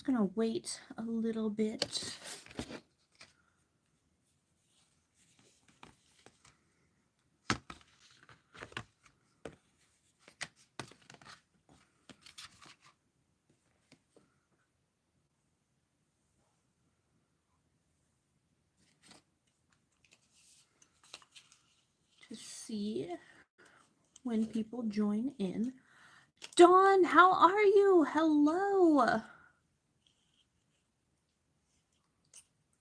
gonna wait a little bit. To see when people join in. Dawn, how are you? Hello.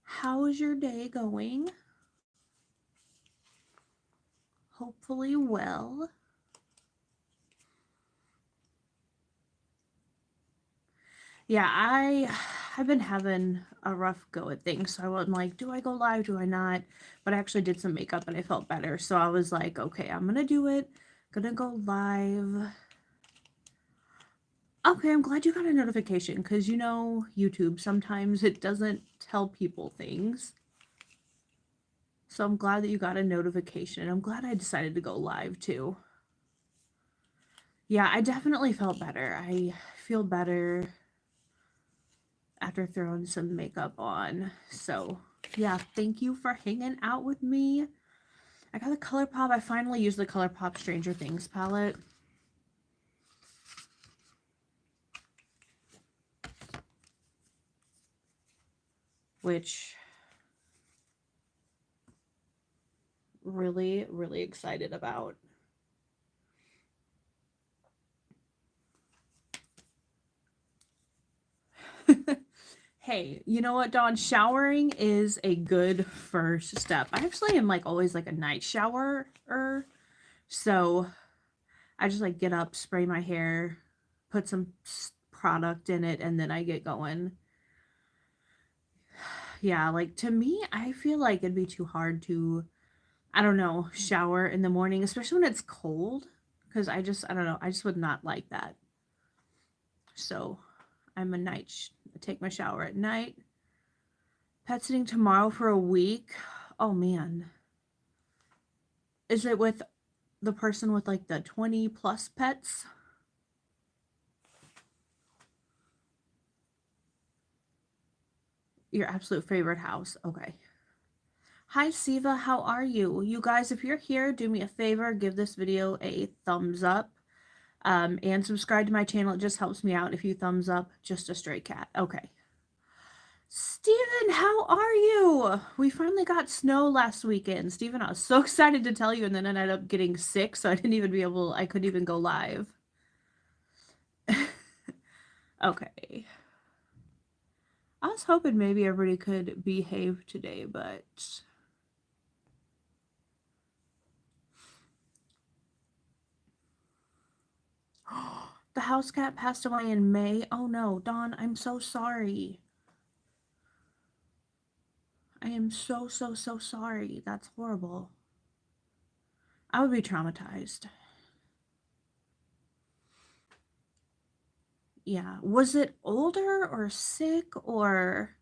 How's your day going? Hopefully well. Yeah, I've been having a rough go at things, so I'm like, do I go live? Do I not? But I actually did some makeup and I felt better, so I was like, okay, I'm gonna do it. Gonna go live. Okay, I'm glad you got a notification because you know YouTube sometimes it doesn't tell people things. So I'm glad that you got a notification, and I'm glad I decided to go live too. Yeah, I definitely felt better. I feel better after throwing some makeup on. So yeah, thank you for hanging out with me. I got the ColourPop. I finally used the ColourPop Stranger Things palette. Which really, really excited about. Hey, you know what, Dawn? Showering is a good first step. I actually am like always like a night showerer. So I just like get up, spray my hair, put some product in it, and then I get going. Yeah, like to me, I feel like it'd be too hard to, I don't know, shower in the morning, especially when it's cold. Because I don't know, I just would not like that. So I'm a I take my shower at night. Pet sitting tomorrow for a week. Oh man. Is it with the person with like the 20 plus pets? Your absolute favorite house. Okay. Hi Siva, how are you? You guys, if you're here, do me a favor, give this video a thumbs up. And subscribe to my channel. It just helps me out if you thumbs up. Just a stray cat. Okay. Steven, how are you? We finally got snow last weekend. Steven, I was so excited to tell you, and then I ended up getting sick, so I couldn't even go live. Okay. I was hoping maybe everybody could behave today, but the house cat passed away in May. Oh no, Dawn, I'm so sorry. I am so, so, so sorry. That's horrible. I would be traumatized. Yeah. Was it older or sick or...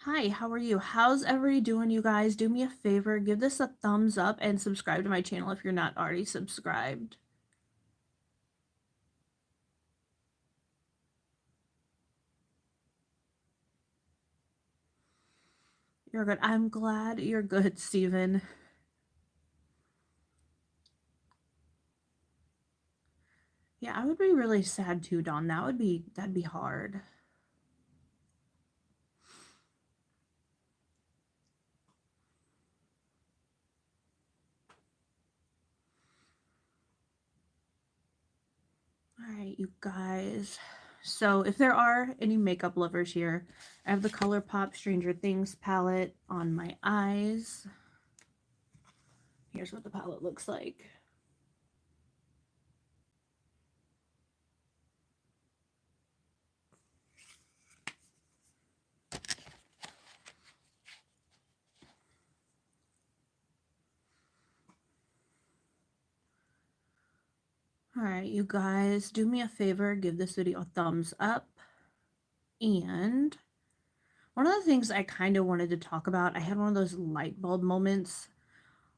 Hi, how are you? How's everybody doing, you guys? Do me a favor, give this a thumbs up and subscribe to my channel if you're not already subscribed. You're good. I'm glad you're good, Steven. Yeah, I would be really sad too, Dawn. That'd be hard. All right, you guys. So if there are any makeup lovers here, I have the ColourPop Stranger Things palette on my eyes. Here's what the palette looks like. All right, you guys, do me a favor, give this video a thumbs up. And one of the things I kind of wanted to talk about, I had one of those light bulb moments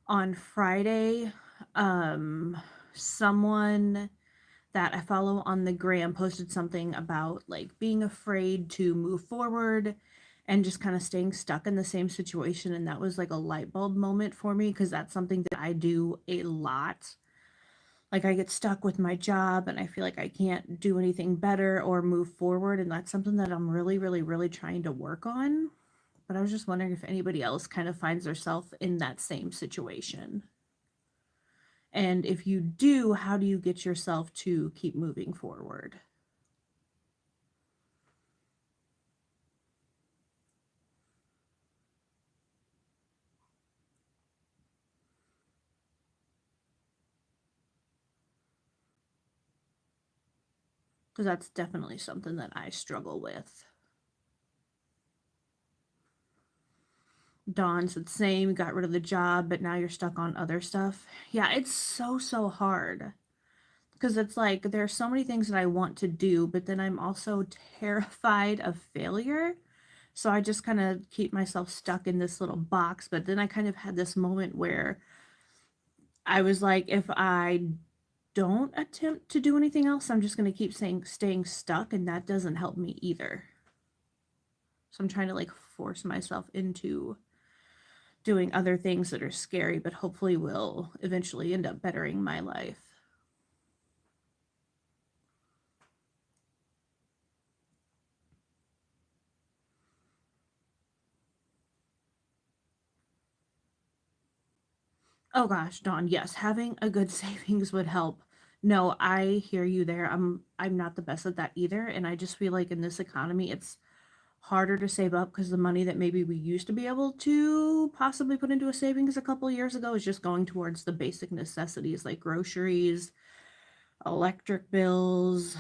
on Friday. Someone that I follow on the gram posted something about like being afraid to move forward and just kind of staying stuck in the same situation. And that was like a light bulb moment for me because that's something that I do a lot. Like I get stuck with my job and I feel like I can't do anything better or move forward. And that's something that I'm really, really, really trying to work on. But I was just wondering if anybody else kind of finds themselves in that same situation. And if you do, how do you get yourself to keep moving forward? Because that's definitely something that I struggle with. Dawn said, same, got rid of the job, but now you're stuck on other stuff. Yeah, it's so hard. Because it's like there's so many things that I want to do, but then I'm also terrified of failure. So I just kind of keep myself stuck in this little box. But then I kind of had this moment where I was like, if I don't attempt to do anything else, I'm just going to keep staying stuck, and that doesn't help me either. So I'm trying to like force myself into doing other things that are scary, but hopefully will eventually end up bettering my life. Oh gosh, Dawn, yes, having a good savings would help. No, I hear you there. I'm not the best at that either, and I just feel like in this economy it's harder to save up because the money that maybe we used to be able to possibly put into a savings a couple years ago is just going towards the basic necessities like groceries, electric bills,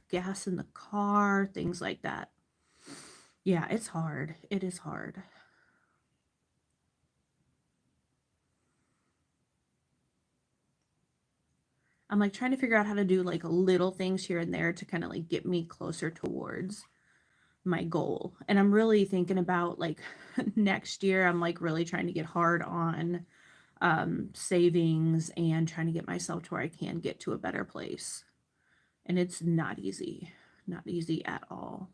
gas in the car, things like that. Yeah, it's hard. It is hard. I'm like trying to figure out how to do like little things here and there to kind of like get me closer towards my goal. And I'm really thinking about like next year, I'm like really trying to get hard on savings and trying to get myself to where I can get to a better place. And it's not easy at all.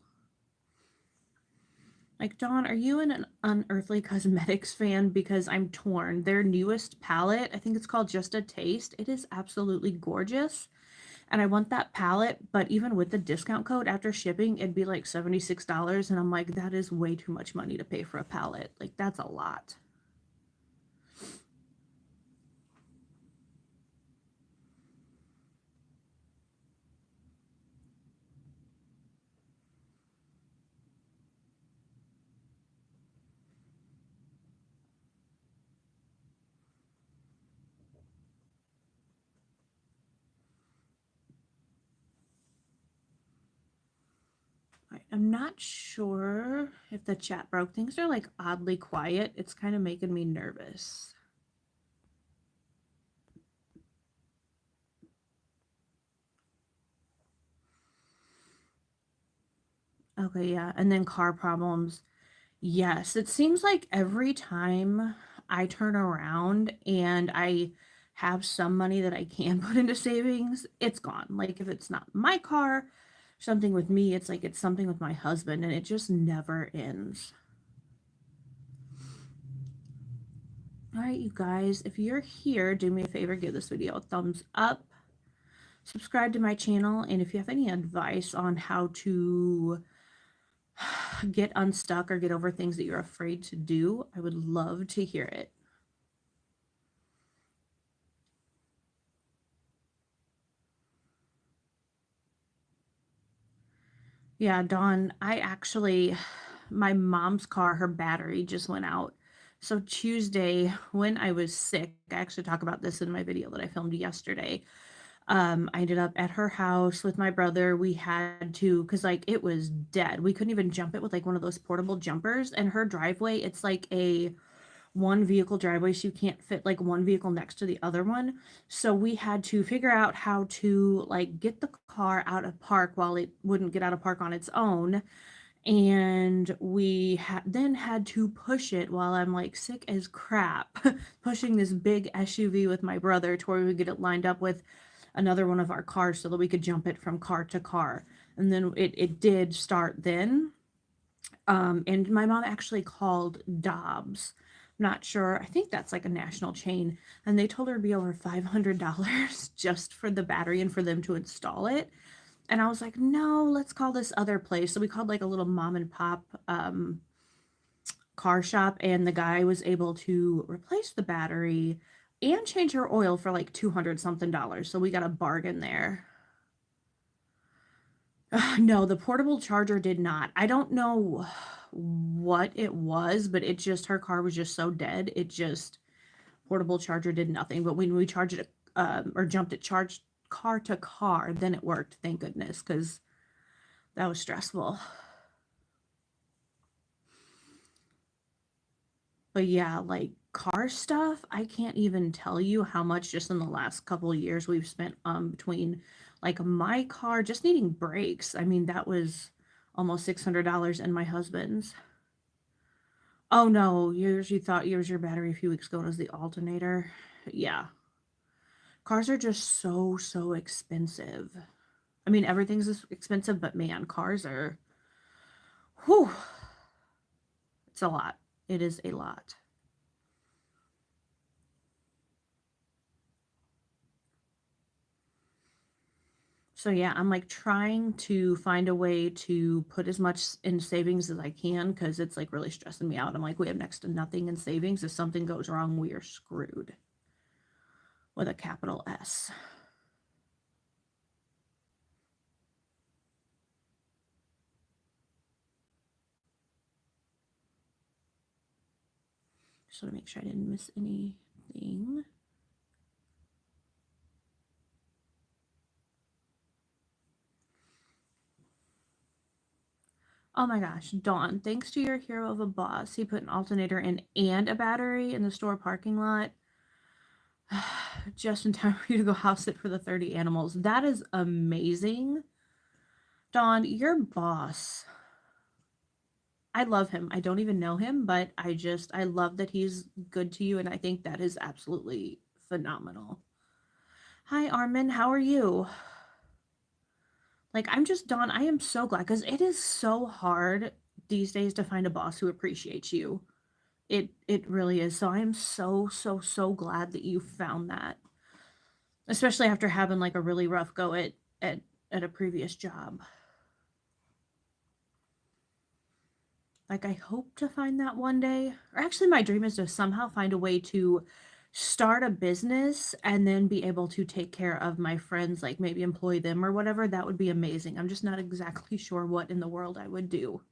Like, Dawn, are you an Unearthly Cosmetics fan? Because I'm torn. Their newest palette, I think it's called Just a Taste. It is absolutely gorgeous. And I want that palette, but even with the discount code after shipping, it'd be like $76. And I'm like, that is way too much money to pay for a palette. Like, that's a lot. I'm not sure if the chat broke. Things are like oddly quiet. It's kind of making me nervous. Okay, yeah. And then car problems. Yes, it seems like every time I turn around and I have some money that I can put into savings, it's gone. Like if it's not my car, something with me, it's like it's something with my husband and it just never ends. All right, you guys, if you're here, do me a favor, give this video a thumbs up, subscribe to my channel, and if you have any advice on how to get unstuck or get over things that you're afraid to do, I would love to hear it. Yeah, Dawn, my mom's car, her battery just went out. So Tuesday, when I was sick, I actually talk about this in my video that I filmed yesterday. I ended up at her house with my brother. We had to, because like it was dead. We couldn't even jump it with like one of those portable jumpers. And her driveway, it's like a one vehicle driveway, so you can't fit like one vehicle next to the other one. So we had to figure out how to like get the car out of park while it wouldn't get out of park on its own. And then had to push it while I'm like sick as crap, pushing this big SUV with my brother to where we could get it lined up with another one of our cars so that we could jump it from car to car. And then it did start then. And my mom actually called Dobbs. Not sure. I think that's like a national chain. And they told her it'd be over $500 just for the battery and for them to install it. And I was like, no, let's call this other place. So we called like a little mom and pop car shop, and the guy was able to replace the battery and change her oil for like 200 something dollars. So we got a bargain there. No, the portable charger did not. I don't know what it was, but it just, her car was just so dead. It just, portable charger did nothing. But when we charged it, or jumped it, charged car to car, then it worked. Thank goodness, because that was stressful. But yeah, like car stuff, I can't even tell you how much just in the last couple of years we've spent between like my car just needing brakes. I mean, that was almost $600, and my husband's. Oh no, yours, you thought yours your battery a few weeks ago was the alternator. Yeah. Cars are just so expensive. I mean, everything's expensive, but man, cars are, whew, it's a lot. It is a lot. So yeah, I'm like trying to find a way to put as much in savings as I can, because it's like really stressing me out. I'm like, we have next to nothing in savings. If something goes wrong, we are screwed. With a capital S. Just want to make sure I didn't miss anything. Oh my gosh, Dawn, thanks to your hero of a boss, he put an alternator in and a battery in the store parking lot. Just in time for you to go house sit for the 30 animals. That is amazing. Dawn, your boss. I love him. I don't even know him, but I love that he's good to you, and I think that is absolutely phenomenal. Hi, Armin. How are you? Like, I'm just, Dawn, I am so glad, because it is so hard these days to find a boss who appreciates you. It really is. So I am so glad that you found that. Especially after having like a really rough go at a previous job. Like, I hope to find that one day. Or actually, my dream is to somehow find a way to start a business and then be able to take care of my friends, like maybe employ them or whatever. That would be amazing. I'm just not exactly sure what in the world I would do.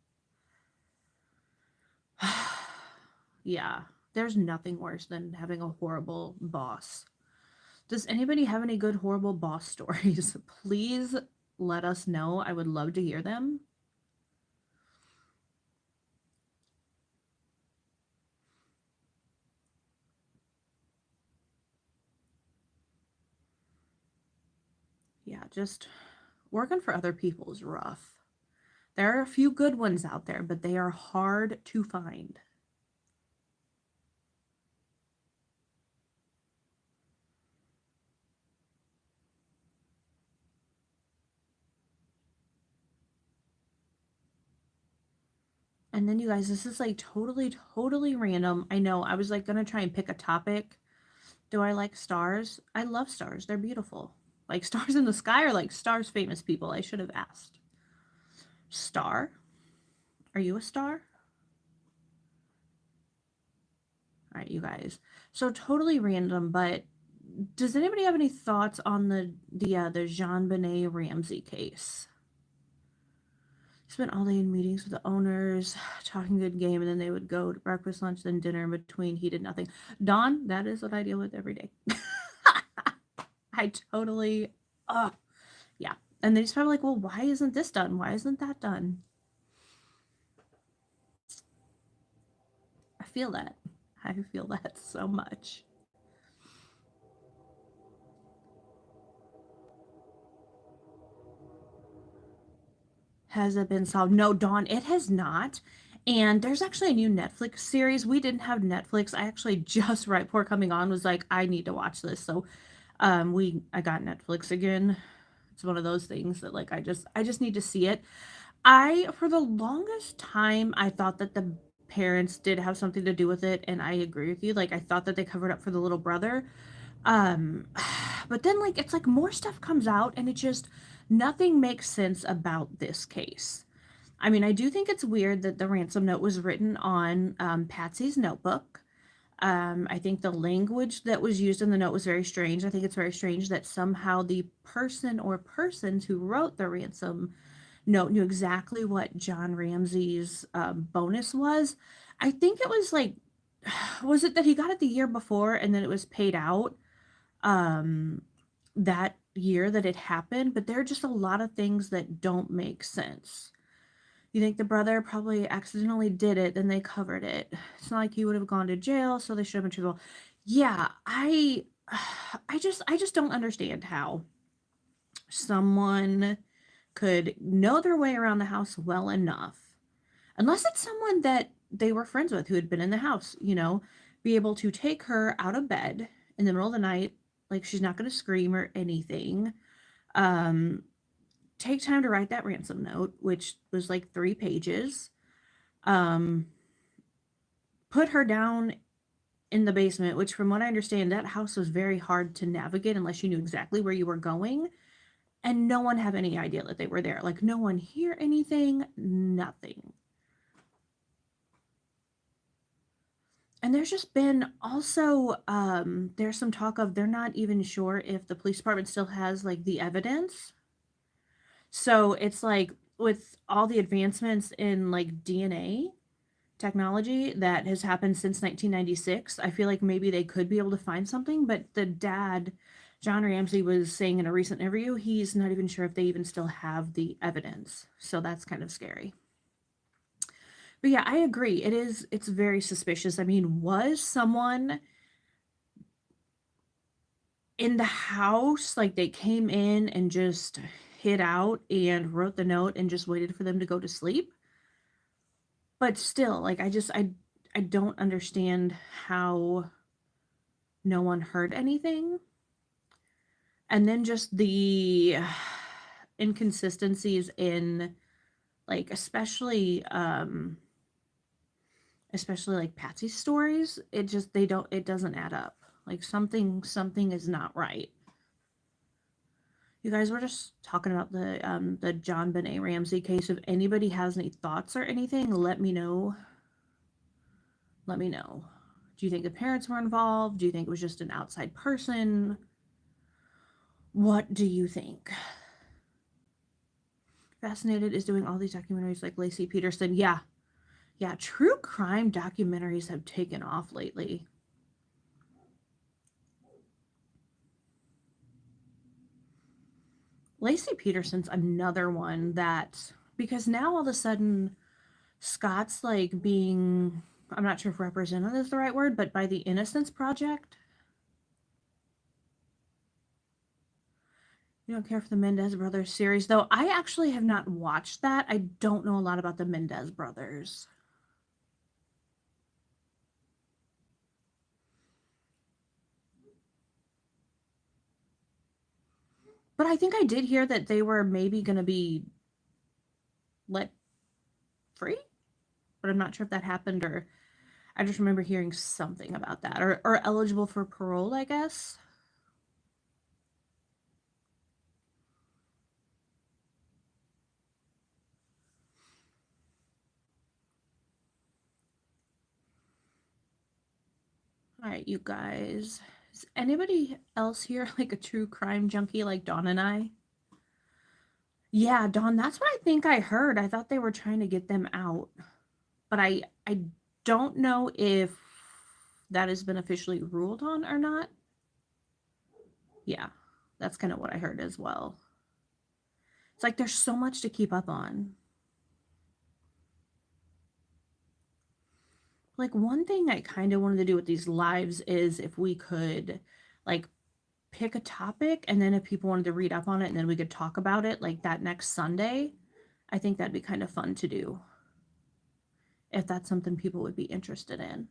Yeah, there's nothing worse than having a horrible boss. Does anybody have any good horrible boss stories? Please let us know. I would love to hear them. Yeah, just working for other people is rough. There are a few good ones out there, but they are hard to find. And then you guys, this is like totally random. I know I was like gonna try and pick a topic. Do I like stars? I love stars. They're beautiful. Like stars in the sky, or like stars famous people? I should have asked. Star? Are you a star? All right, you guys. So totally random, but does anybody have any thoughts on the JonBenét Ramsey case? Spent all day in meetings with the owners, talking good game, and then they would go to breakfast, lunch, then dinner. In between, he did nothing. Dawn, that is what I deal with every day. I totally, yeah. And they just probably like, well, why isn't this done? Why isn't that done? I feel that. I feel that so much. Has it been solved? No, Dawn, it has not. And there's actually a new Netflix series. We didn't have Netflix. I actually just right before coming on was like, I need to watch this. So I got Netflix again. It's one of those things that like I just need to see it. I for the longest time I thought that the parents did have something to do with it, and I agree with you. Like I thought that they covered up for the little brother. Um but then like it's like more stuff comes out and it just nothing makes sense about this case. I mean, I do think it's weird that the ransom note was written on Patsy's notebook. I think the language that was used in the note was very strange. I think it's very strange that somehow the person or persons who wrote the ransom note knew exactly what John Ramsey's bonus was. I think it was like, was it that he got it the year before and then it was paid out um, that year that it happened? But there are just a lot of things that don't make sense. You think the brother probably accidentally did it, then they covered it. It's not like he would have gone to jail, so they should have been truthful. Yeah, I just don't understand how someone could know their way around the house well enough, unless it's someone that they were friends with who had been in the house, be able to take her out of bed in the middle of the night, like she's not going to scream or anything. Um, Take time to write that ransom note, which was like 3 pages. Um, put her down in the basement, which, from what I understand, that house was very hard to navigate unless you knew exactly where you were going. And no one had any idea that they were there. Like, no one hear anything, nothing. And there's just been also, there's some talk of they're not even sure if the police department still has like the evidence. So it's like with all the advancements in like DNA technology that has happened since 1996, I feel like maybe they could be able to find something. But the dad, John Ramsey, was saying in a recent interview, he's not even sure if they even still have the evidence. So that's kind of scary. But yeah, I agree. It's very suspicious. I mean, was someone in the house, like they came in and just hid out and wrote the note and just waited for them to go to sleep? But still, like I don't understand how no one heard anything. And then just the inconsistencies in like especially like Patsy's stories, it doesn't add up. Like something is not right. You guys were just talking about the JonBenét Ramsey case. If anybody has any thoughts or anything, let me know. Let me know. Do you think the parents were involved? Do you think it was just an outside person? What do you think? Fascinated is doing all these documentaries like Lacey Peterson. Yeah. Yeah, true crime documentaries have taken off lately. Lacey Peterson's another one that, because now all of a sudden Scott's like being, I'm not sure if represented is the right word, but by the Innocence Project. You don't care for the Mendez Brothers series, though. I actually have not watched that. I don't know a lot about the Mendez brothers. But I think I did hear that they were maybe going to be let free, but I'm not sure if that happened, or I just remember hearing something about that, or eligible for parole, I guess. All right, you guys. Is anybody else here like a true crime junkie like Dawn and I? Yeah, Dawn, that's what I think I heard. I thought they were trying to get them out. But I don't know if that has been officially ruled on or not. Yeah, that's kind of what I heard as well. It's like there's so much to keep up on. Like one thing I kind of wanted to do with these lives is if we could like pick a topic and then if people wanted to read up on it and then we could talk about it like that next Sunday. I think that'd be kind of fun to do if that's something people would be interested in.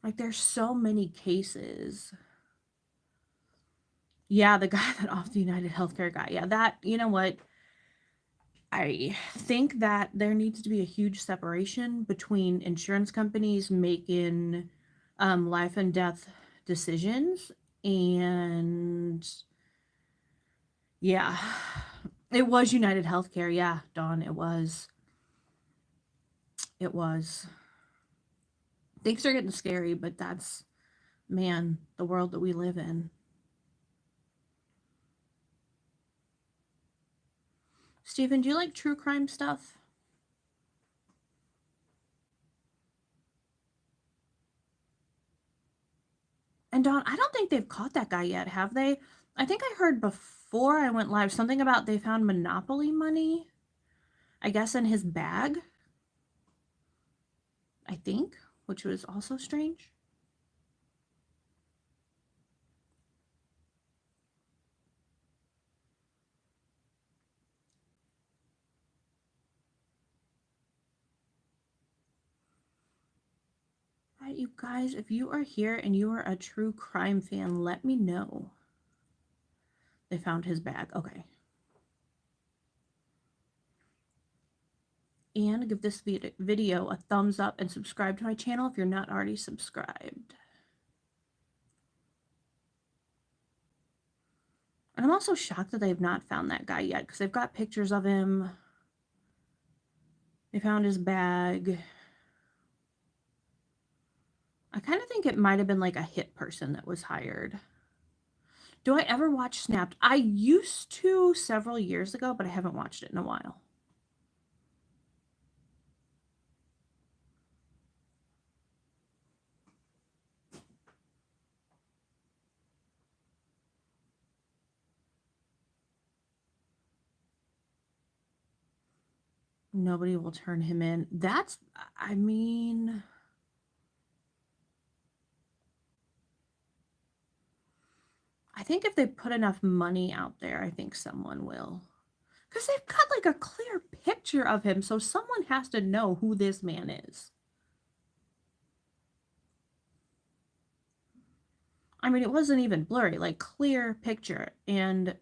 Like, there's so many cases. Yeah, the guy that off the United Healthcare guy. Yeah, that, you know what? I think that there needs to be a huge separation between insurance companies making life and death decisions and yeah, it was United Healthcare. Yeah, Dawn, it was. It was. Things are getting scary, but that's, man, the world that we live in. Steven, do you like true crime stuff? And Dawn, I don't think they've caught that guy yet, have they? I think I heard before I went live something about they found Monopoly money, I guess, in his bag. I think, which was also strange. Right, you guys, if you are here and you are a true crime fan, let me know. They found his bag. Okay. And give this video a thumbs up and subscribe to my channel if you're not already subscribed. And I'm also shocked that they've not found that guy yet because they've got pictures of him. They found his bag. I kind of think it might have been like a hit person that was hired. Do I ever watch Snapped? I used to several years ago, but I haven't watched it in a while. Nobody will turn him in. That's, I mean, I think if they put enough money out there, I think someone will. Because they've got like a clear picture of him, so someone has to know who this man is. I mean, it wasn't even blurry, like clear picture. And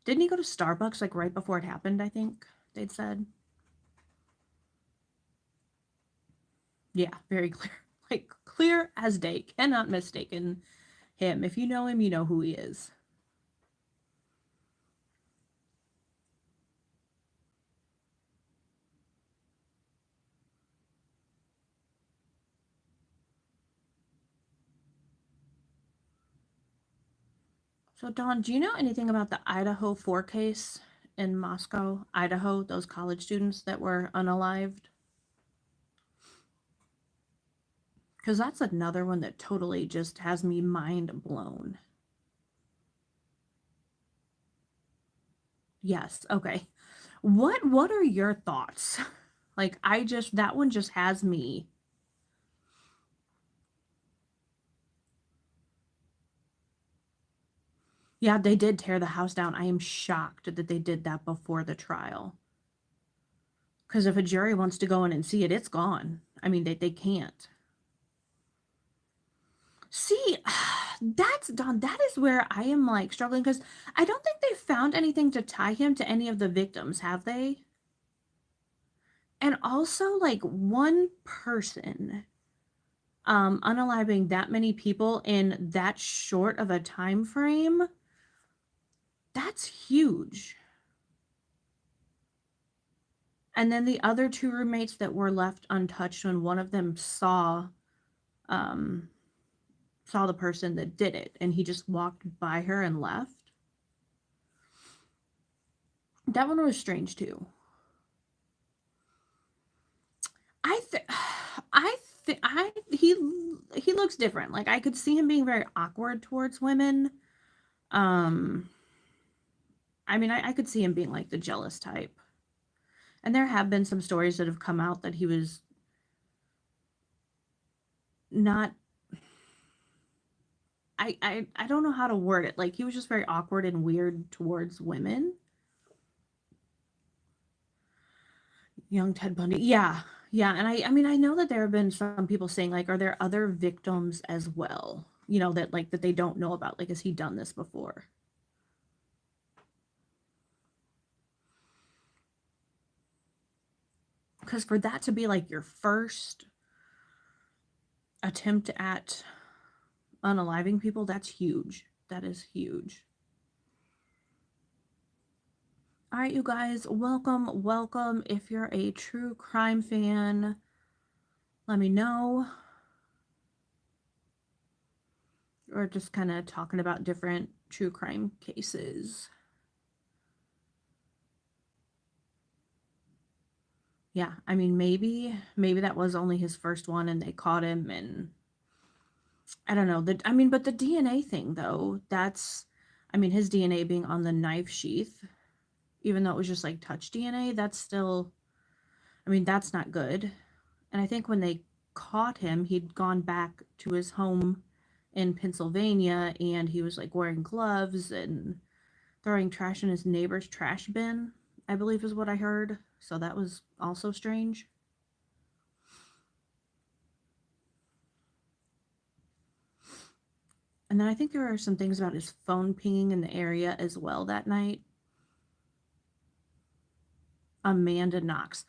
didn't he go to Starbucks like right before it happened, I think they'd said? Yeah, very clear. Like clear as day. Cannot mistaken him. If you know him, you know who he is. So, Dawn, do you know anything about the Idaho 4 case in Moscow, Idaho, those college students that were unalived? Because that's another one that totally just has me mind blown. Yes, okay. What are your thoughts? Like, that one just has me. Yeah, they did tear the house down. I am shocked that they did that before the trial. Because if a jury wants to go in and see it, it's gone. I mean, they can't. See, that's Dawn. That is where I am like struggling because I don't think they found anything to tie him to any of the victims, have they? And also, like, one person unaliving that many people in that short of a time frame, that's huge. And then the other two roommates that were left untouched when one of them saw the person that did it and he just walked by her and left. That one was strange too. He looks different. Like I could see him being very awkward towards women. I mean, I could see him being like the jealous type. And there have been some stories that have come out that he was not. I don't know how to word it. Like he was just very awkward and weird towards women. Young Ted Bundy. Yeah. Yeah, and I mean, I know that there have been some people saying, like, are there other victims as well? You know, that like that they don't know about. Like, has he done this before? Because for that to be like your first attempt at unaliving people, that's huge. That is huge. All right, you guys, welcome, welcome. If you're a true crime fan, let me know. We're just kind of talking about different true crime cases. Yeah, I mean, maybe that was only his first one and they caught him, and I don't know. I mean, but the DNA thing though, that's, I mean, his DNA being on the knife sheath, even though it was just like touch DNA, that's still, I mean, that's not good. And I think when they caught him, he'd gone back to his home in Pennsylvania and he was like wearing gloves and throwing trash in his neighbor's trash bin, I believe is what I heard. So that was also strange. And then I think there are some things about his phone pinging in the area as well that night. Amanda Knox.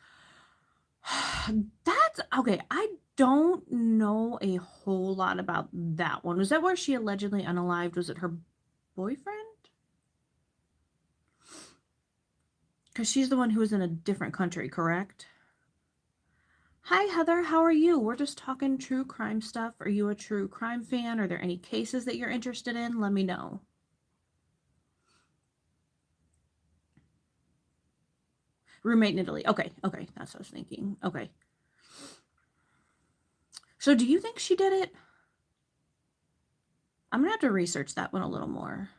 That's okay. I don't know a whole lot about that one. Was that where she allegedly unalived? Was it her boyfriend? Because she's the one who was in a different country, correct? Hi, Heather. How are you? We're just talking true crime stuff. Are you a true crime fan? Are there any cases that you're interested in? Let me know. Roommate in Italy. Okay, okay. That's what I was thinking. Okay. So do you think she did it? I'm gonna have to research that one a little more.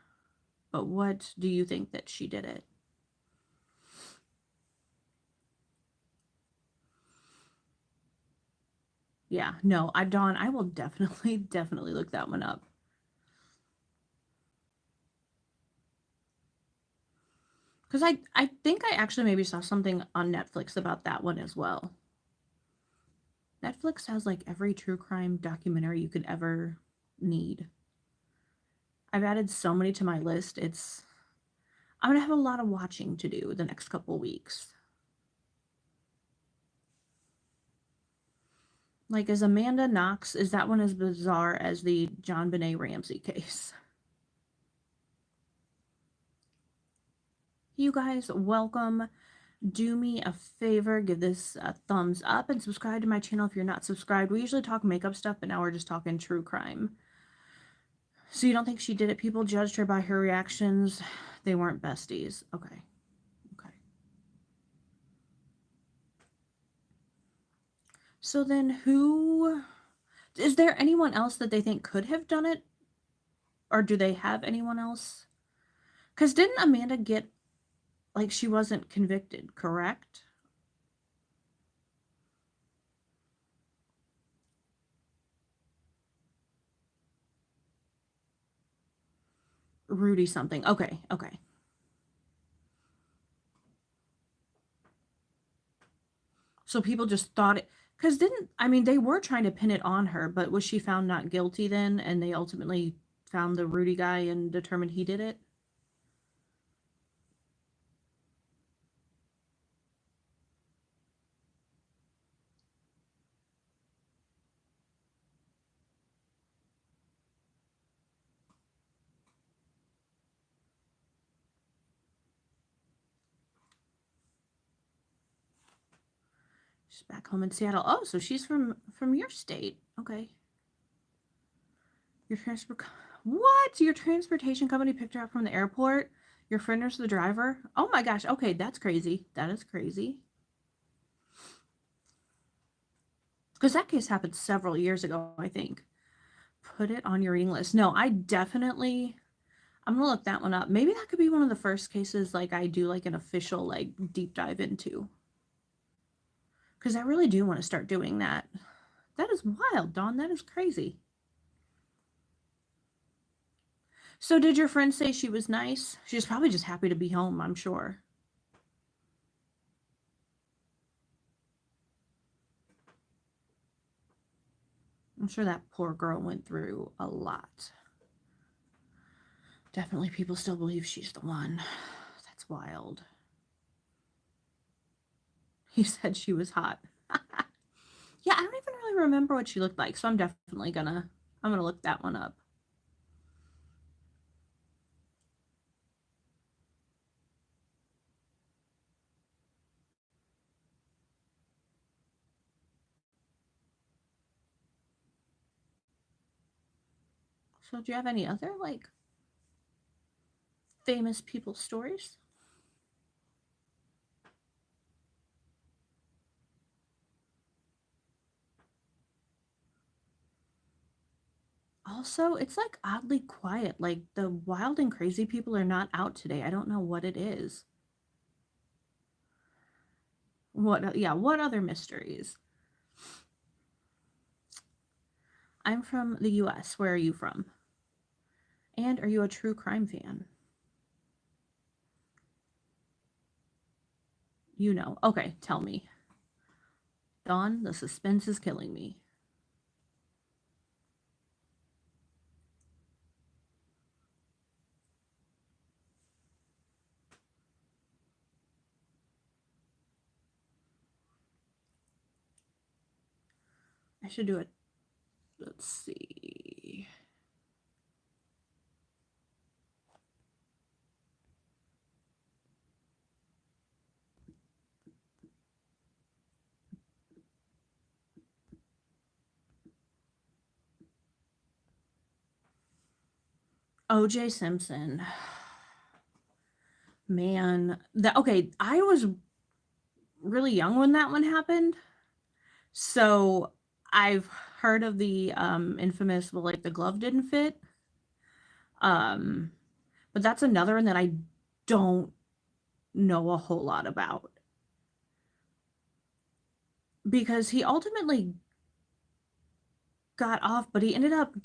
But what do you think that she did it? Yeah, no, Dawn, I will definitely look that one up. Because I think I actually maybe saw something on Netflix about that one as well. Netflix has like every true crime documentary you could ever need. I've added so many to my list. I'm gonna have a lot of watching to do the next couple weeks. Like, is Amanda Knox, is that one as bizarre as the JonBenét Ramsey case? You guys, welcome. Do me a favor, give this a thumbs up and subscribe to my channel if you're not subscribed. We usually talk makeup stuff, but now we're just talking true crime. So you don't think she did it? People judged her by her reactions. They weren't besties. Okay. Okay. So then who, is there anyone else that they think could have done it? Or do they have anyone else? Because didn't Amanda get, like, she wasn't convicted, correct? Rudy something. Okay, okay. So people just thought it, because I mean, they were trying to pin it on her, but was she found not guilty then? And they ultimately found the Rudy guy and determined he did it? She's back home in Seattle. Oh, so she's from your state. Okay. Your transport, what? Your transportation company picked her up from the airport? Your friend is the driver? Oh my gosh. Okay, that's crazy. That is crazy. Because that case happened several years ago, I think. Put it on your reading list. No, I'm gonna look that one up. Maybe that could be one of the first cases like I do like an official like deep dive into. Because I really do want to start doing that. That is wild, Dawn. That is crazy. So did your friend say she was nice? She was probably just happy to be home, I'm sure. I'm sure that poor girl went through a lot. Definitely people still believe she's the one. That's wild. He said she was hot. Yeah, I don't even really remember what she looked like, so I'm definitely I'm gonna look that one up. So do you have any other like famous people stories? Also, it's like oddly quiet. Like the wild and crazy people are not out today. I don't know what it is. What, yeah, what other mysteries? I'm from the US. Where are you from? And are you a true crime fan? You know. Okay, tell me. Dawn, the suspense is killing me. I should do it. Let's see. OJ Simpson. Man, that okay, I was really young when that one happened. So I've heard of the infamous, well, like the glove didn't fit. Um, but that's another one that I don't know a whole lot about because he ultimately got off, but he ended up,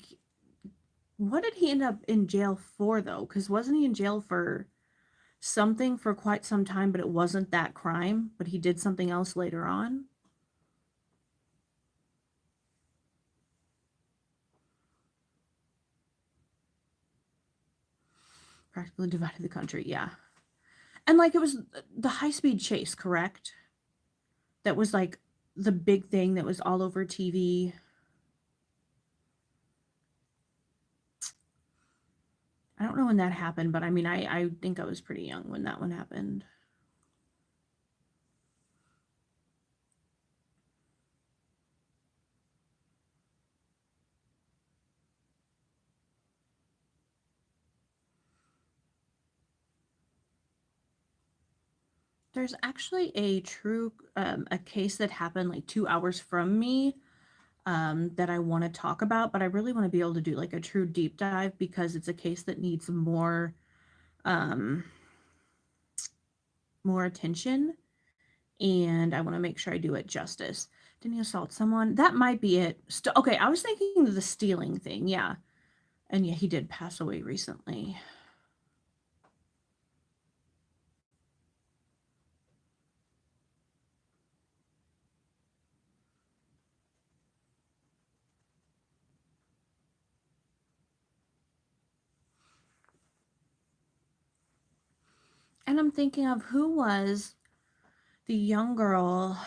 what did he end up in jail for though? Because wasn't he in jail for something for quite some time, but it wasn't that crime, but he did something else later on? Practically divided the country, yeah. And like it was the high speed chase, correct? That was like the big thing that was all over TV. I don't know when that happened, but I mean, I think I was pretty young when that one happened. There's actually a case that happened like 2 hours from me that I want to talk about, but I really want to be able to do like a true deep dive because it's a case that needs um, more attention, and I want to make sure I do it justice. Didn't he assault someone? That might be it. Okay, I was thinking the stealing thing, yeah, and yeah, he did pass away recently. And I'm thinking of who was the young girl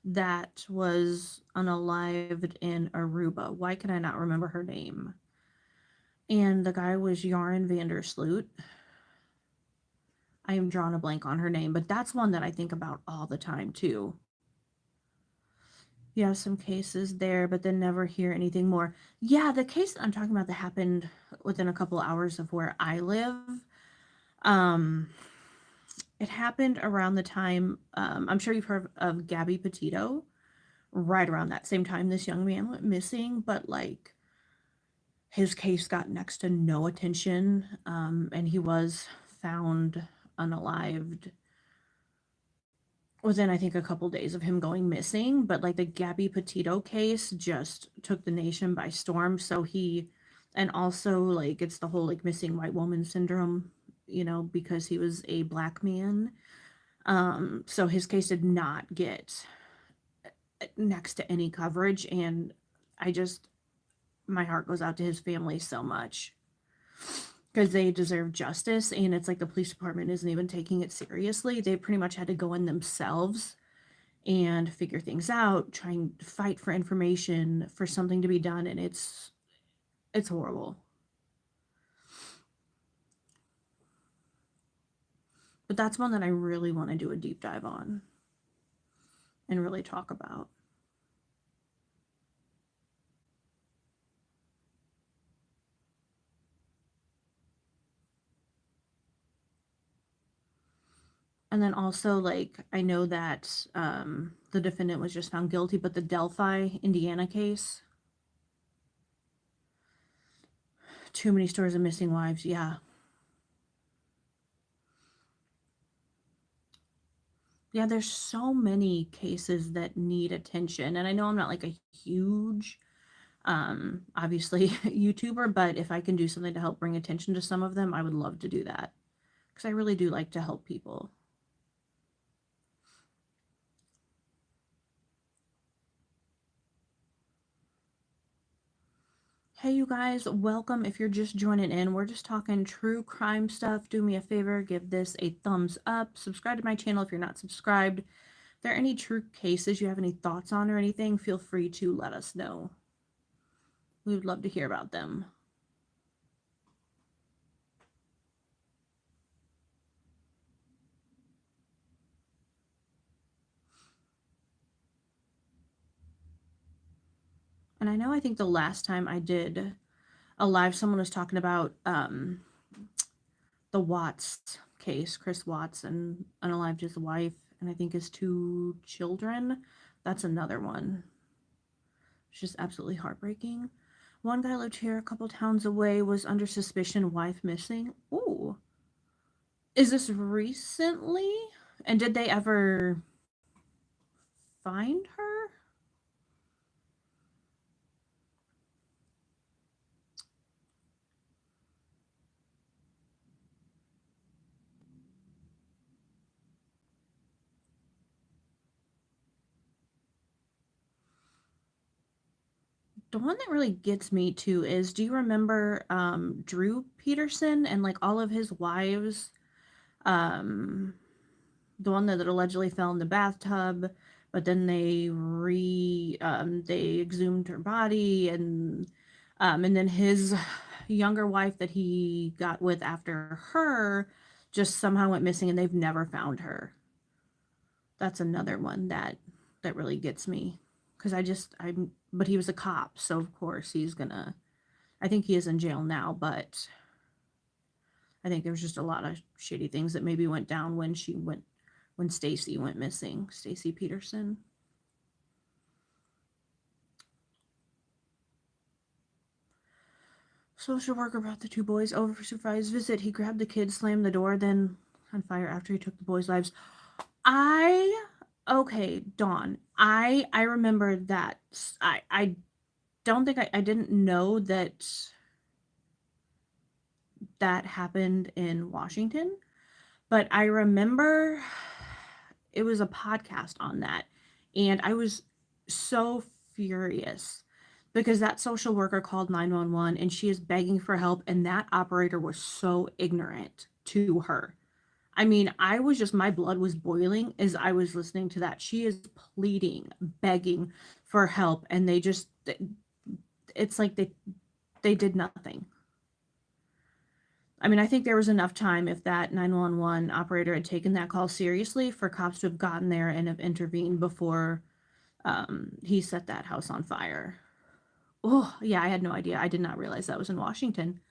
that was unalived in Aruba. Why can I not remember her name? And the guy was Jaren Vandersloot. I am drawing a blank on her name, but that's one that I think about all the time too. You have some cases there, but then never hear anything more. Yeah, the case that I'm talking about that happened within a couple hours of where I live. Um, it happened around the time. I'm sure you've heard of Gabby Petito. Right around that same time, this young man went missing, but like his case got next to no attention, and he was found unalived within I think a couple days of him going missing. But like the Gabby Petito case just took the nation by storm. So he, and also like it's the whole like missing white woman syndrome, because he was a black man. So his case did not get next to any coverage, and my heart goes out to his family so much because they deserve justice. And it's like the police department isn't even taking it seriously. They pretty much had to go in themselves and figure things out, trying to fight for information for something to be done. And it's horrible. But that's one that I really want to do a deep dive on and really talk about. And then also, like, I know that the defendant was just found guilty, but the Delphi, Indiana case, too many stories of missing wives. Yeah. Yeah, there's so many cases that need attention. And I know I'm not like a huge, obviously, YouTuber, but if I can do something to help bring attention to some of them, I would love to do that. Because I really do like to help people. Hey, you guys, welcome. If you're just joining in, we're just talking true crime stuff. Do me a favor, give this a thumbs up. Subscribe to my channel if you're not subscribed. If there are any true cases you have any thoughts on or anything, feel free to let us know. We would love to hear about them. And I think the last time I did a live, someone was talking about the Watts case, Chris Watts, and unalived his wife, and I think his 2 children. That's another one. It's just absolutely heartbreaking. One guy lived here a couple towns away, was under suspicion, wife missing. Ooh. Is this recently? And did they ever find her? The one that really gets me too is, do you remember Drew Peterson and like all of his wives? The one that allegedly fell in the bathtub, but then they exhumed her body, and then his younger wife that he got with after her just somehow went missing, and they've never found her. That's another one that really gets me, because but he was a cop, so of course he's gonna. I think he is in jail now, but I think there was just a lot of shitty things that maybe went down when Stacy went missing, Stacy Peterson. Social worker brought the 2 boys over for supervised visit. He grabbed the kids, slammed the door, then on fire after he took the boys' lives. Okay, Dawn. I remember that. I don't think I didn't know that happened in Washington, but I remember it was a podcast on that, and I was so furious because that social worker called 911 and she is begging for help, and that operator was so ignorant to her. I mean, my blood was boiling as I was listening to that. She is pleading, begging for help, and it's like they did nothing. I mean, I think there was enough time, if that 911 operator had taken that call seriously, for cops to have gotten there and have intervened before he set that house on fire. Oh, yeah, I had no idea. I did not realize that was in Washington.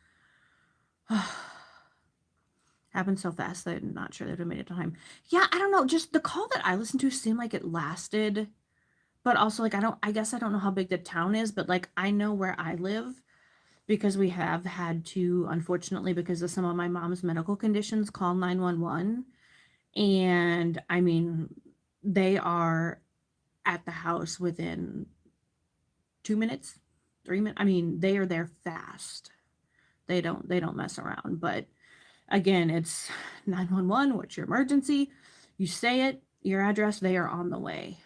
Happened so fast that I'm not sure they'd have made it to time. Yeah, I don't know. Just the call that I listened to seemed like it lasted, but also like I guess I don't know how big the town is, but like I know where I live, because we have had to, unfortunately, because of some of my mom's medical conditions, call 911. And I mean, they are at the house within 2 minutes, 3 minutes. I mean, they are there fast. They don't mess around. But again, it's 911. What's your emergency? You say it, your address, they are on the way.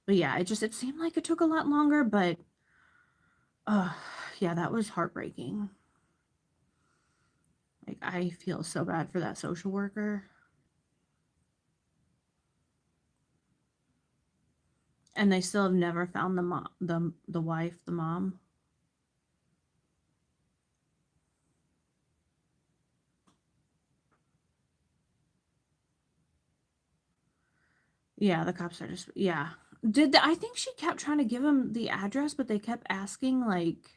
But yeah, it seemed like it took a lot longer, but Yeah, that was heartbreaking. Like, I feel so bad for that social worker. And they still have never found the mom, the wife, the mom. Yeah, the cops are just, yeah. I think she kept trying to give him the address, but they kept asking, like,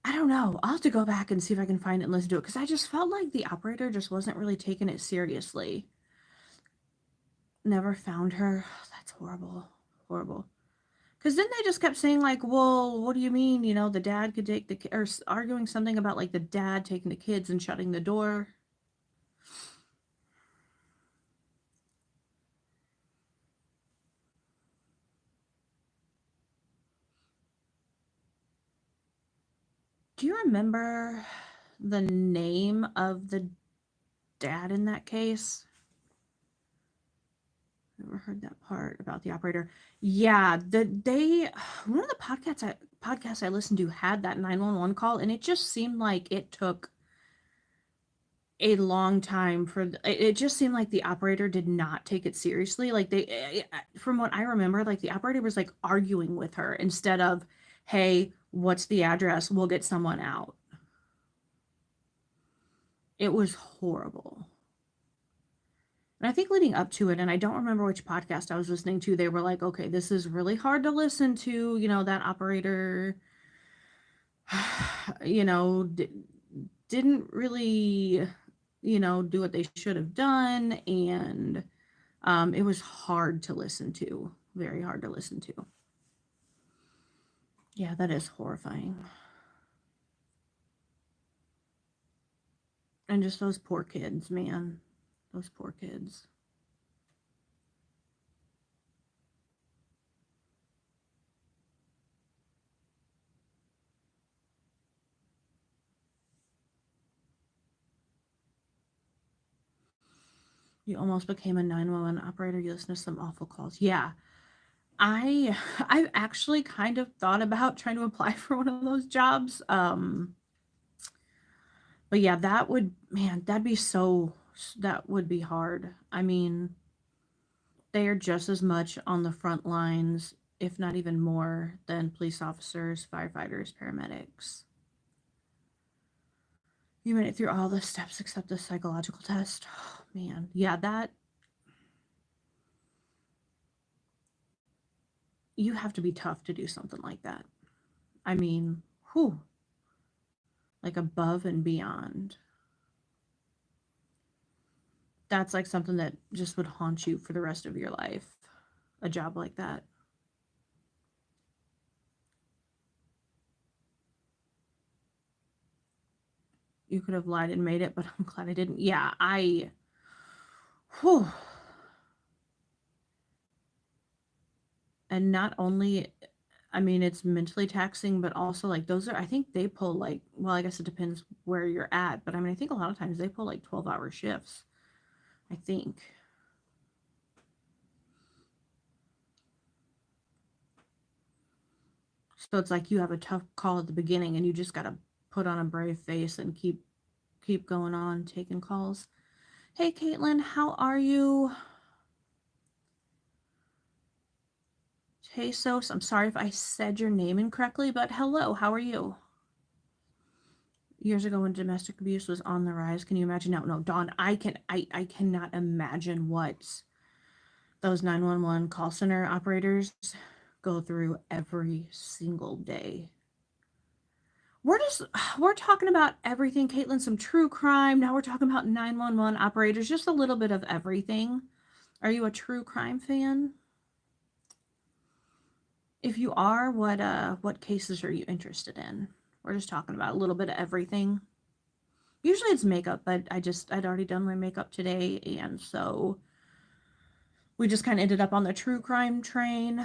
I don't know. I'll have to go back and see if I can find it and listen to it because I just felt like the operator just wasn't really taking it seriously. Never found her. That's horrible. Horrible. Because then they just kept saying, like, well, what do you mean? You know, the dad could take the or arguing something about, like, the dad taking the kids and shutting the door. Do you remember the name of the dad in that case? Never heard that part about the operator. Yeah, one of the podcasts I listened to had that 911 call, and it just seemed like it took a long time it just seemed like the operator did not take it seriously. Like from what I remember, like the operator was like arguing with her instead of, hey, what's the address? We'll get someone out. It was horrible. And I think leading up to it, and I don't remember which podcast I was listening to, they were like, okay, this is really hard to listen to. You know, that operator, you know, didn't really, you know, do what they should have done. And it was hard to listen to, very hard to listen to. Yeah, that is horrifying. And just those poor kids, man. Those poor kids. You almost became a 911 operator. You listen to some awful calls. Yeah. I've actually kind of thought about trying to apply for one of those jobs. But yeah, that would be hard. I mean, they are just as much on the front lines, if not even more, than police officers, firefighters, paramedics. You made it through all the steps except the psychological test. Oh, man. Yeah, that you have to be tough to do something like that. I mean, whew, like above and beyond. That's like something that just would haunt you for the rest of your life. A job like that. You could have lied and made it, but I'm glad I didn't. Yeah, whew. And not only, I mean, it's mentally taxing, but also like I think they pull like, well, I guess it depends where you're at, but I mean, I think a lot of times they pull like 12-hour shifts. I think. So it's like you have a tough call at the beginning and you just got to put on a brave face and keep going on taking calls. Hey Caitlin, how are you? Jesus, I'm sorry if I said your name incorrectly, but hello, how are you? Years ago when domestic abuse was on the rise, can you imagine now? No, Dawn, I cannot imagine what those 911 call center operators go through every single day. We're talking about everything, Caitlin, some true crime. Now we're talking about 911 operators, just a little bit of everything. Are you a true crime fan? If you are, what cases are you interested in? We're just talking about a little bit of everything. Usually it's makeup, but I'd already done my makeup today, and so we just kind of ended up on the true crime train.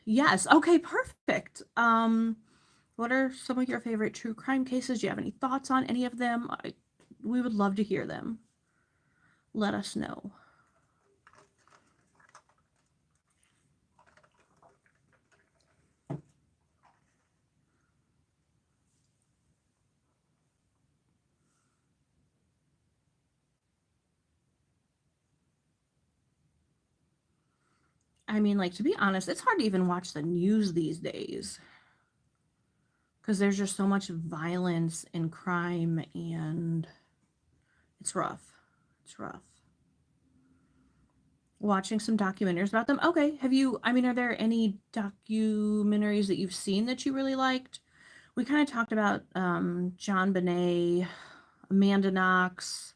Yes. Okay, perfect. What are some of your favorite true crime cases? Do you have any thoughts on any of them? We would love to hear them. Let us know. I mean, like, to be honest, it's hard to even watch the news these days because there's just so much violence and crime, and it's rough. It's rough. Watching some documentaries about them. Okay, are there any documentaries that you've seen that you really liked? We kind of talked about JonBenét, Amanda Knox.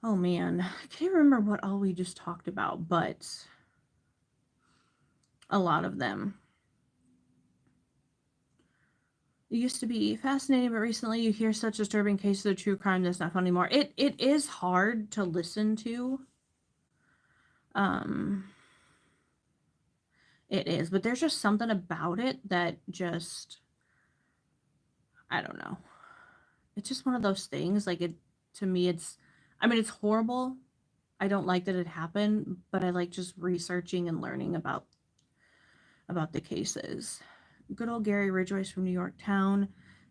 Oh man, I can't remember what all we just talked about, but a lot of them. It used to be fascinating, but recently you hear such disturbing cases of true crime that's not fun anymore. It is hard to listen to. It is, but there's just something about it that just, I don't know. It's just one of those things. Like, to me, it's horrible. I don't like that it happened, but I like just researching and learning about the cases. Good old Gary Ridgway's from New York Town.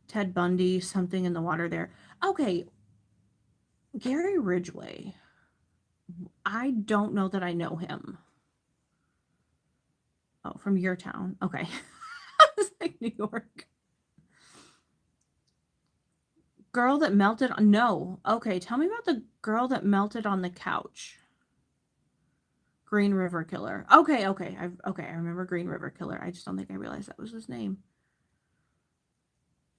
Ted Bundy, something in the water there. Okay, Gary Ridgway. I don't know that I know him. Oh, from your town. Okay. I was like, New York. Girl that melted on... No. Okay, tell me about the girl that melted on the couch. Green River Killer. Okay. I remember Green River Killer. I just don't think I realized that was his name.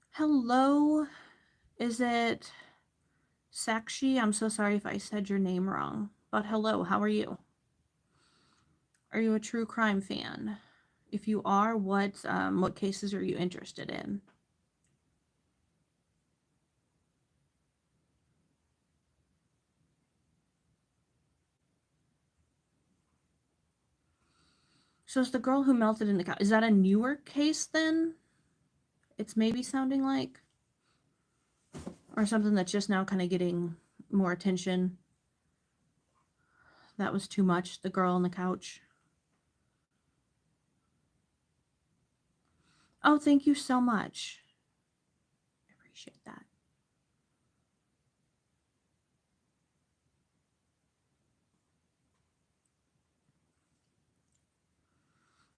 Hello. Is it Sakshi? I'm so sorry if I said your name wrong. But hello, how are you? Are you a true crime fan? If you are, what cases are you interested in? So it's the girl who melted in the couch. Is that a newer case then? It's maybe sounding like? Or something that's just now kind of getting more attention? That was too much, the girl on the couch. Oh, thank you so much. I appreciate that.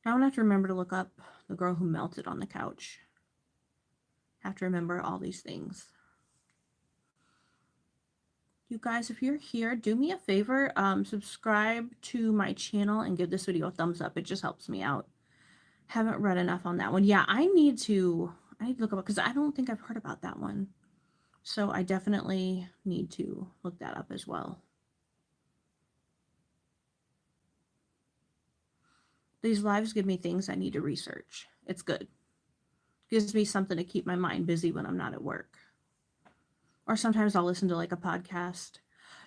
I'm gonna have to remember to look up the girl who melted on the couch. Have to remember all these things. You guys, if you're here, do me a favor, subscribe to my channel and give this video a thumbs up. It just helps me out. Haven't read enough on that one. Yeah, I need to look up, because I don't think I've heard about that one. So I definitely need to look that up as well. These lives give me things I need to research. It's good. Gives me something to keep my mind busy when I'm not at work. Or sometimes I'll listen to like a podcast.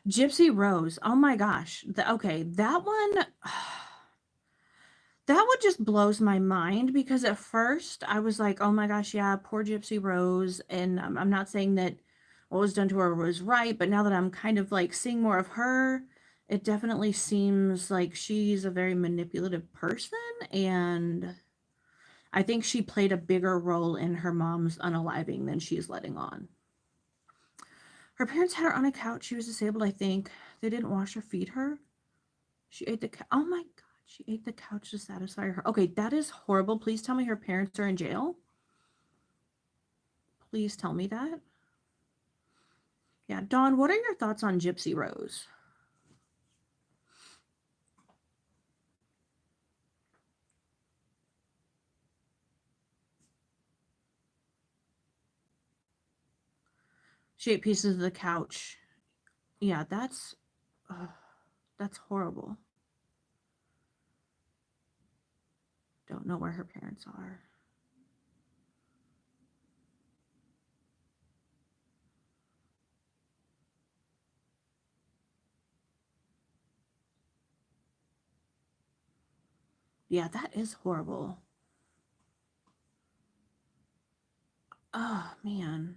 Gypsy Rose. Oh my gosh. Okay, that one, that one just blows my mind, because at first I was like, oh my gosh, yeah, poor Gypsy Rose. And I'm not saying that what was done to her was right, but now that I'm kind of like seeing more of her, it definitely seems like she's a very manipulative person, and I think she played a bigger role in her mom's unaliving than she's letting on. Her parents had her on a couch. She was disabled, I think. They didn't wash or feed her. She ate the couch. Oh my God. She ate the couch to satisfy her. Okay, that is horrible. Please tell me her parents are in jail. Please tell me that. Yeah, Dawn, what are your thoughts on Gypsy Rose? She ate pieces of the couch. Yeah, that's horrible. Don't know where her parents are. Yeah, that is horrible. Oh, man.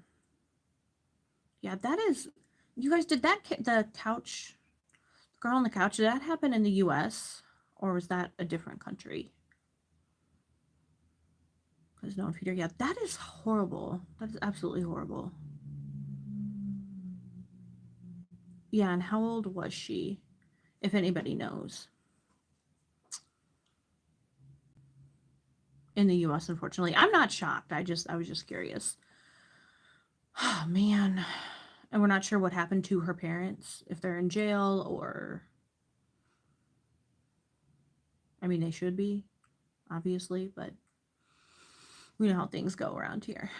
Yeah, that is... You guys, did that... The couch... Girl on the couch, did that happen in the U.S.? Or was that a different country? Because no one feed her. Yeah, that is horrible. That is absolutely horrible. Yeah, and how old was she? If anybody knows. in the US, unfortunately. I'm not shocked. I was just curious. Oh man. And we're not sure what happened to her parents, if they're in jail or I mean they should be, obviously, but we know how things go around here.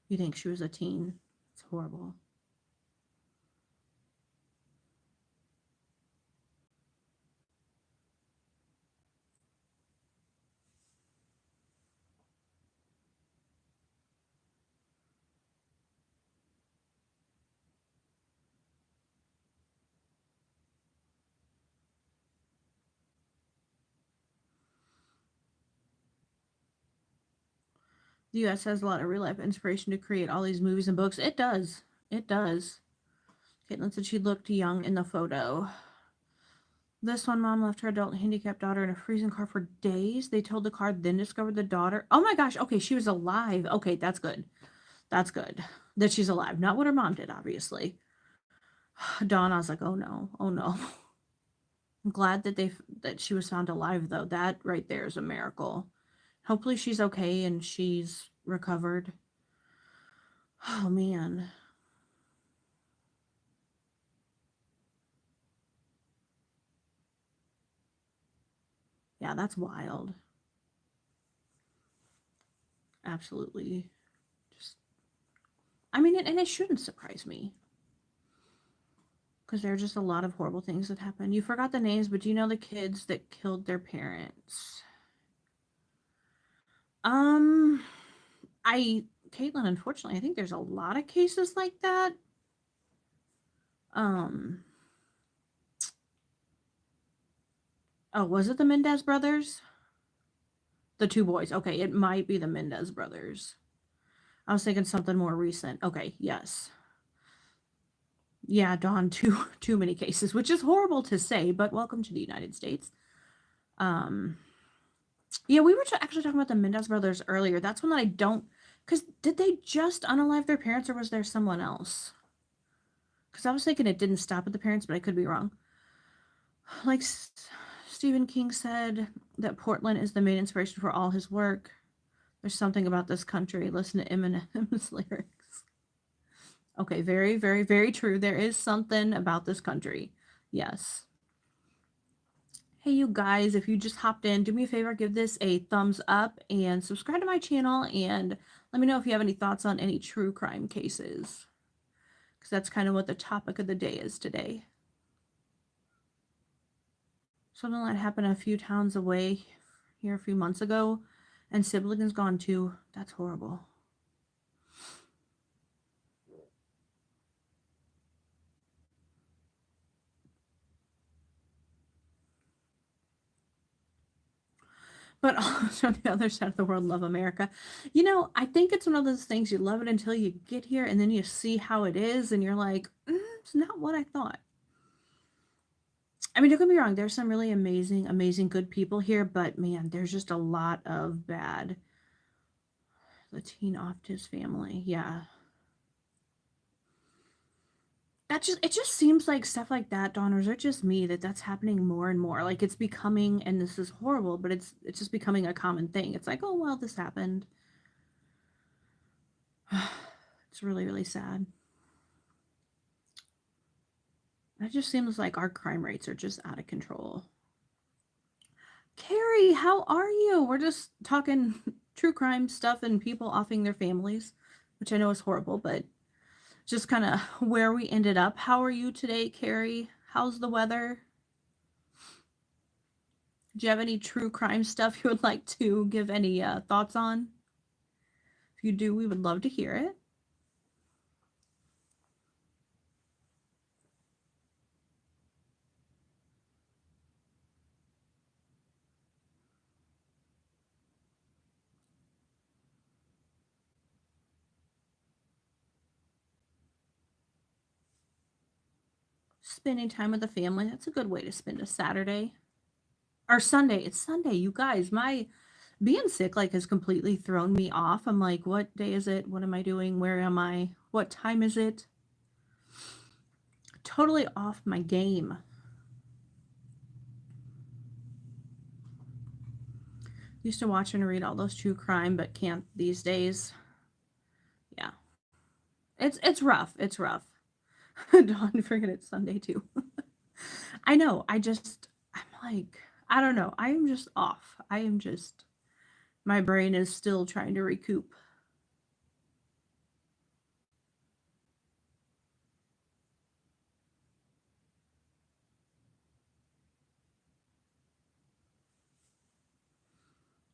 You think she was a teen? It's horrible. The US has a lot of real life inspiration to create all these movies and books. It does. It does. Caitlin said she looked young in the photo. This one mom left her adult handicapped daughter in a freezing car for days. They towed the car, then discovered the daughter. Oh my gosh. Okay, she was alive. Okay, that's good. That's good. That she's alive. Not what her mom did, obviously. Dawn, I was like, oh no, oh no. I'm glad that she was found alive though. That right there is a miracle. Hopefully she's okay and she's recovered. Oh man. Yeah, that's wild. Absolutely. Just I mean, and it shouldn't surprise me. Because there are just a lot of horrible things that happen. You forgot the names, but do you know the kids that killed their parents? Um, Caitlin, unfortunately, I think there's a lot of cases like that. Um, oh, was it the Mendez brothers? The two boys. Okay, it might be the Mendez brothers. I was thinking something more recent. Okay, yes. Yeah, Dawn, too many cases, which is horrible to say, but welcome to the United States. Um, yeah, we were actually talking about the Mendez brothers earlier. That's one that I don't, because did they just unalive their parents or was there someone else? Because I was thinking it didn't stop at the parents, but I could be wrong. Like Stephen King said that Portland is the main inspiration for all his work. There's something about this country. Listen to Eminem's lyrics. Okay, very, very, very true. There is something about this country. Yes. Hey, you guys, if you just hopped in, do me a favor, give this a thumbs up and subscribe to my channel and let me know if you have any thoughts on any true crime cases. Because that's kind of what the topic of the day is today. Something that happened a few towns away here a few months ago, and siblings gone too. That's horrible. But also on the other side of the world, love America. You know, I think it's one of those things you love it until you get here and then you see how it is and you're like, it's not what I thought. I mean, don't get me wrong, there's some really amazing, amazing good people here, but man, there's just a lot of bad. The teen offed his family. Yeah. It just seems like stuff like that, Dawn, or is it just me that's happening more and more? Like it's becoming, and this is horrible, but it's just becoming a common thing. It's like, oh well, this happened. It's really, really sad. It just seems like our crime rates are just out of control. Carrie, how are you? We're just talking true crime stuff and people offing their families, which I know is horrible, but just kind of where we ended up. How are you today, Carrie? How's the weather? Do you have any true crime stuff you would like to give any thoughts on? If you do, we would love to hear it. Spending time with the family, that's a good way to spend a Saturday. Or Sunday. It's Sunday, you guys. My being sick like has completely thrown me off. I'm like, what day is it? What am I doing? Where am I? What time is it? Totally off my game. Used to watch and read all those true crime, but can't these days. Yeah. It's rough. It's rough. Don't forget it's Sunday too. I know. I'm like, I don't know. I am just off. My brain is still trying to recoup.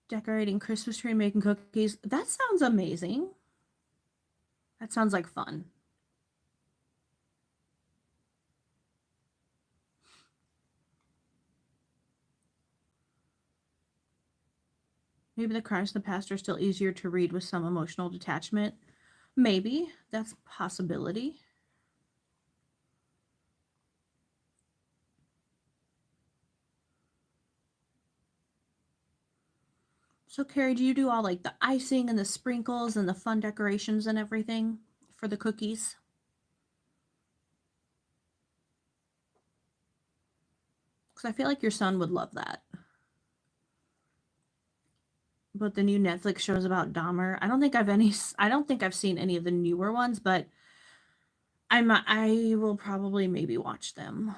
Decorating Christmas tree, making cookies. That sounds amazing. That sounds like fun. Maybe the crimes in the past are still easier to read with some emotional detachment. Maybe. That's a possibility. So, Carrie, do you do all like the icing and the sprinkles and the fun decorations and everything for the cookies? Because I feel like your son would love that. But the new Netflix shows about Dahmer, I don't think I've seen any of the newer ones, but I will probably maybe watch them.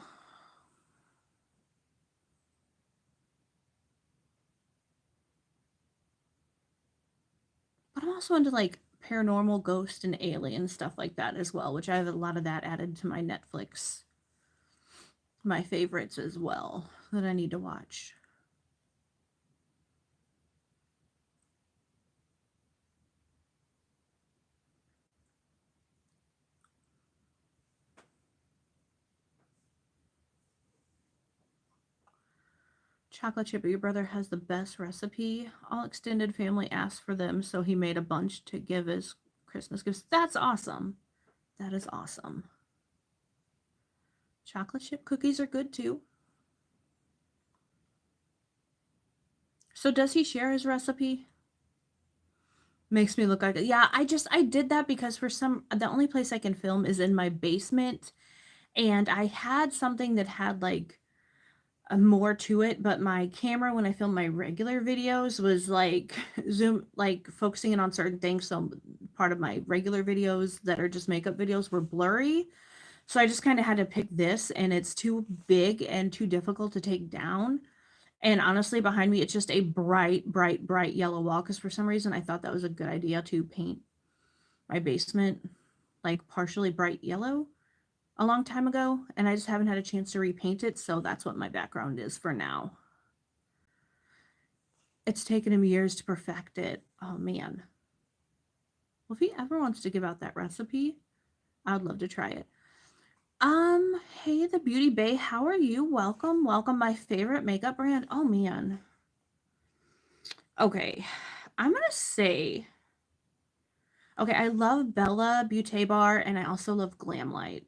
But I'm also into like paranormal, ghost, and alien stuff like that as well, which I have a lot of that added to my Netflix, my favorites as well that I need to watch. Chocolate chip, your brother has the best recipe. All extended family asked for them, so he made a bunch to give as Christmas gifts. That's awesome. That is awesome. Chocolate chip cookies are good too. So does he share his recipe? Makes me look like it. Yeah, I did that because the only place I can film is in my basement, and I had something that had like more to it, but my camera when I filmed my regular videos was like zoom like focusing in on certain things. So part of my regular videos that are just makeup videos were blurry. So I just kind of had to pick this, and it's too big and too difficult to take down. And honestly, behind me, it's just a bright, bright, bright yellow wall. Because for some reason, I thought that was a good idea to paint my basement like partially bright yellow a long time ago. And I just haven't had a chance to repaint it. So that's what my background is for now. It's taken him years to perfect it. Oh, man. Well, if he ever wants to give out that recipe, I'd love to try it. Hey, the Beauty Bay, how are you? Welcome, welcome, my favorite makeup brand. Oh, man. Okay, I'm gonna say, okay, I love Bella Beauty Bar, and I also love Glamlight.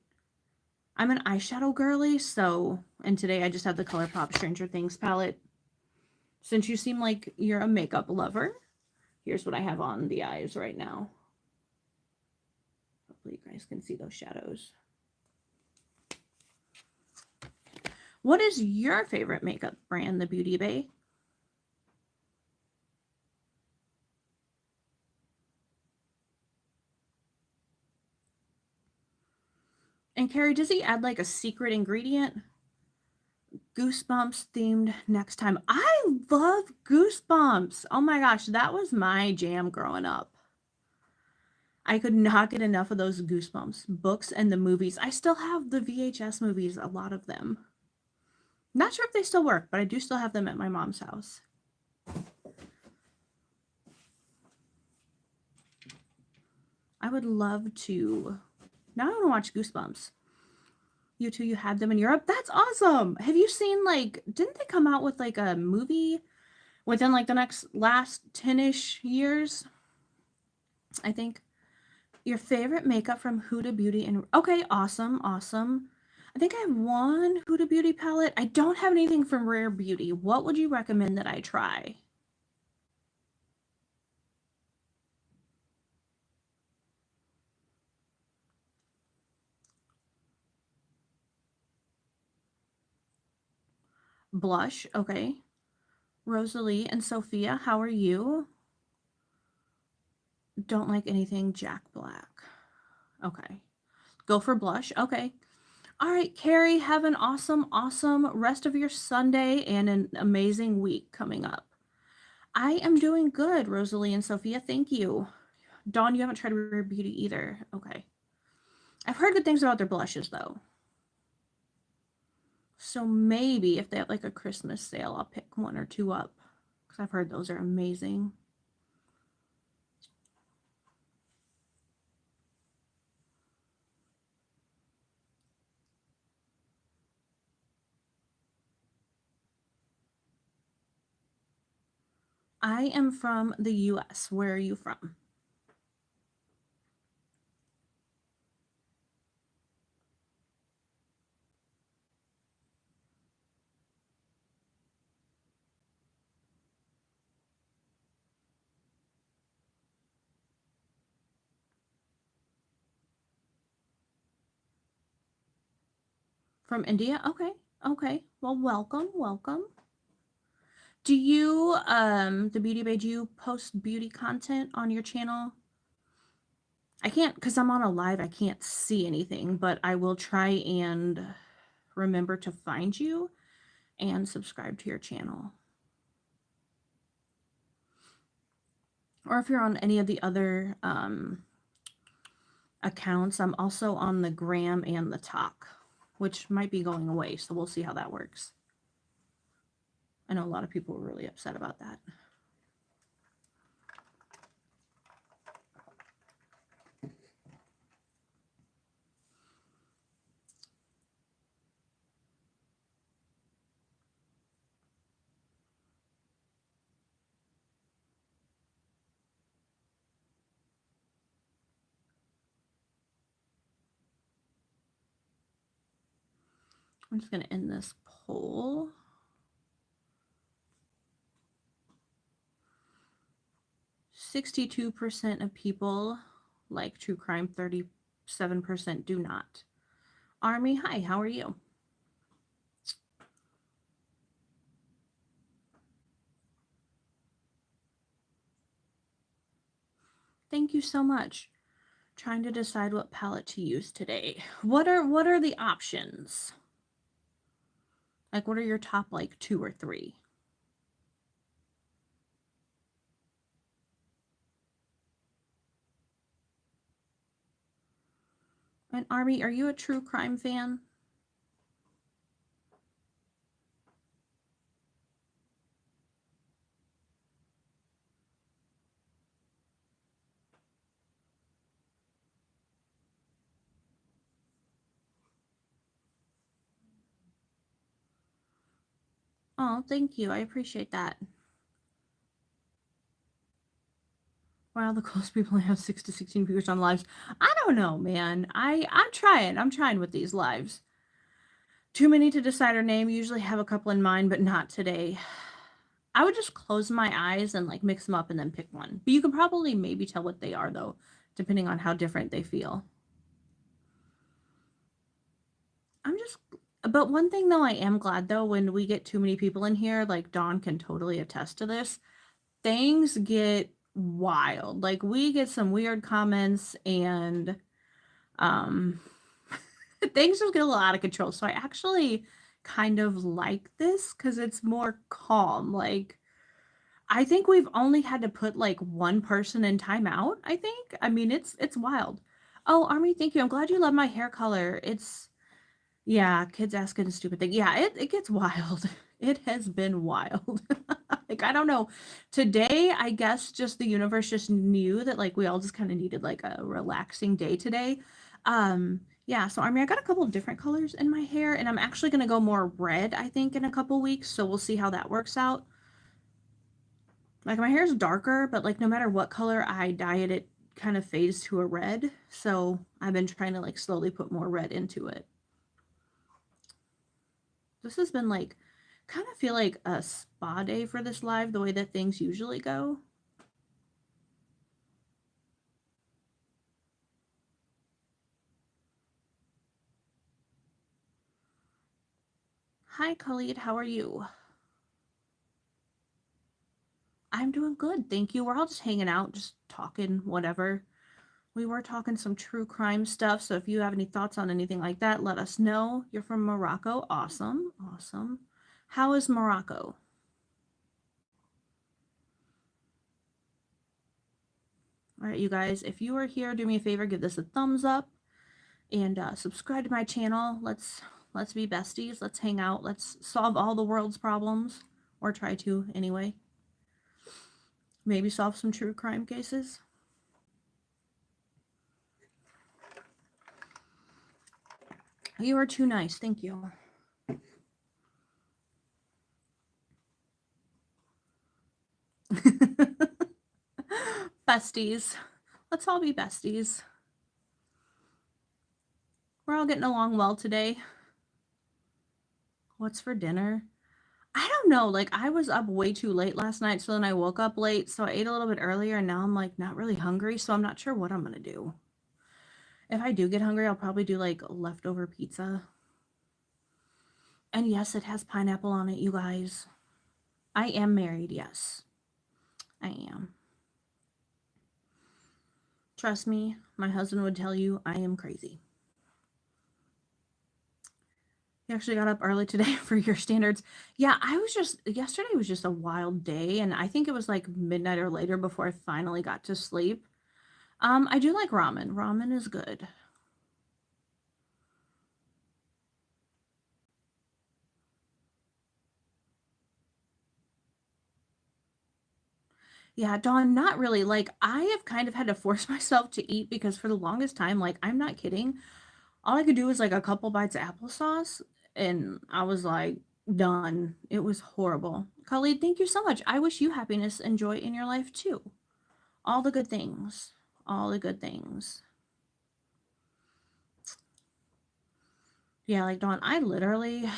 I'm an eyeshadow girly, so, and today I just have the ColourPop Stranger Things palette. Since you seem like you're a makeup lover, here's what I have on the eyes right now. Hopefully you guys can see those shadows. What is your favorite makeup brand, the Beauty Bay? And Carrie, does he add like a secret ingredient? Goosebumps themed next time. I love Goosebumps. Oh my gosh, that was my jam growing up. I could not get enough of those Goosebumps books and the movies. I still have the VHS movies, a lot of them. Not sure if they still work, but I do still have them at my mom's house. I would love to. Now I want to watch Goosebumps. You two, you had them in Europe? That's awesome. Have you seen, like, didn't they come out with like a movie within like the last 10-ish years? I think. Your favorite makeup from Huda Beauty and okay, awesome, awesome. I think I have one Huda Beauty palette. I don't have anything from Rare Beauty. What would you recommend that I try? Blush, okay. Rosalie and Sophia, how are you? Don't like anything Jack Black. Okay. Go for blush. Okay. All right, Carrie, have an awesome rest of your Sunday and an amazing week coming up. I am doing good, Rosalie and Sophia. Thank you. Dawn, you haven't tried Rare Beauty either. Okay. I've heard good things about their blushes, though. So maybe if they have like a Christmas sale, I'll pick one or two up. Because I've heard those are amazing. I am from the US. Where are you from? From India? Okay. Okay. Well, welcome. Do you, the Beauty Bay, do you post beauty content on your channel? I can't, because I'm on a live, I can't see anything, but I will try and remember to find you and subscribe to your channel. Or if you're on any of the other accounts, I'm also on the Gram and the Talk, which might be going away, so we'll see how that works. I know a lot of people were really upset about that. I'm just going to end this poll. 62% of people like true crime, 37% do not. Army, hi, how are you? Thank you so much. Trying to decide what palette to use today. What are the options? Like, what are your top like 2 or 3? And Army, are you a true crime fan? Oh, thank you. I appreciate that. Wow, the close people only have 6 to 16 viewers on lives. I don't know, man. I'm trying. I'm trying with these lives. Too many to decide her name. Usually have a couple in mind, but not today. I would just close my eyes and like mix them up and then pick one. But you can probably maybe tell what they are though, depending on how different they feel. But one thing though, I am glad though, when we get too many people in here, like Dawn can totally attest to this, things get wild. Like we get some weird comments and um things just get a little out of control. So I actually kind of like this because it's more calm. Like I think we've only had to put like one person in timeout, I think. I mean, it's wild. Oh, Army, thank you. I'm glad you love my hair color. It's yeah, kids asking stupid things. Yeah, it gets wild. It has been wild. Like I don't know. Today, I guess just the universe just knew that like we all just kind of needed like a relaxing day today. Yeah, so I mean I got a couple of different colors in my hair and I'm actually going to go more red I think in a couple weeks, so we'll see how that works out. Like my hair is darker, but like no matter what color I dye it, it kind of fades to a red. So I've been trying to like slowly put more red into it. This has been like kind of feel like a spa day for this live, the way that things usually go. Hi Khalid, how are you? I'm doing good, thank you. We're all just hanging out, just talking, whatever. We were talking some true crime stuff, so if you have any thoughts on anything like that, let us know. You're from Morocco. Awesome. Awesome. How is Morocco? All right, you guys, if you are here, do me a favor, give this a thumbs up and subscribe to my channel. Let's be besties. Let's hang out. Let's solve all the world's problems, or try to anyway. Maybe solve some true crime cases. You are too nice. Thank you. Besties. Let's all be besties. We're all getting along well today. What's for dinner? I don't know. Like, I was up way too late last night, so then I woke up late, so I ate a little bit earlier, and now I'm like not really hungry, so I'm not sure what I'm gonna do. If I do get hungry, I'll probably do like leftover pizza. And yes, it has pineapple on it, you guys. I am married, yes. I am. Trust me, my husband would tell you I am crazy. You actually got up early today for your standards. Yeah, yesterday was just a wild day, and I think it was like midnight or later before I finally got to sleep. I do like ramen. Ramen is good. Yeah, Dawn, not really. Like, I have kind of had to force myself to eat because for the longest time, like, I'm not kidding. All I could do was like a couple bites of applesauce, and I was like, done. It was horrible. Khalid, thank you so much. I wish you happiness and joy in your life too. All the good things. All the good things. Yeah, like Dawn, I literally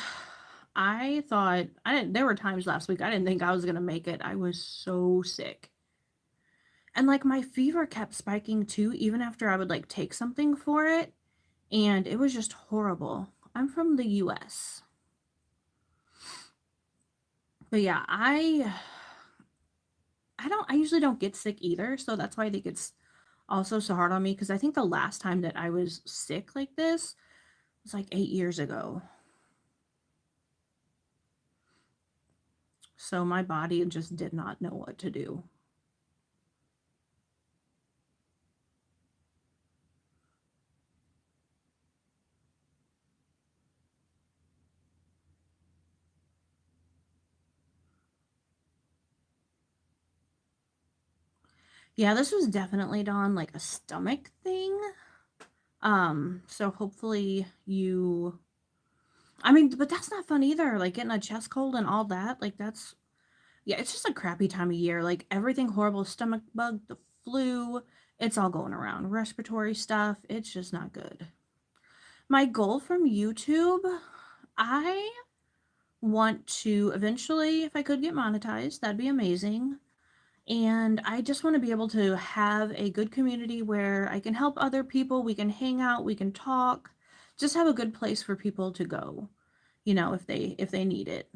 I thought I didn't there were times last week I didn't think I was gonna make it. I was so sick. And like my fever kept spiking too, even after I would like take something for it. And it was just horrible. I'm from the US. But yeah, I usually don't get sick either, so that's why I think it's also so hard on me because I think the last time that I was sick like this was like 8 years ago. So my body just did not know what to do. Yeah, this was definitely Dawn like a stomach thing. So hopefully you I mean, but that's not fun either. Like getting a chest cold and all that. Like that's yeah, it's just a crappy time of year. Like everything horrible, stomach bug, the flu, it's all going around. Respiratory stuff, it's just not good. My goal from YouTube, I want to eventually, if I could get monetized, that'd be amazing. And I just want to be able to have a good community where I can help other people, we can hang out, we can talk, just have a good place for people to go, if they need it.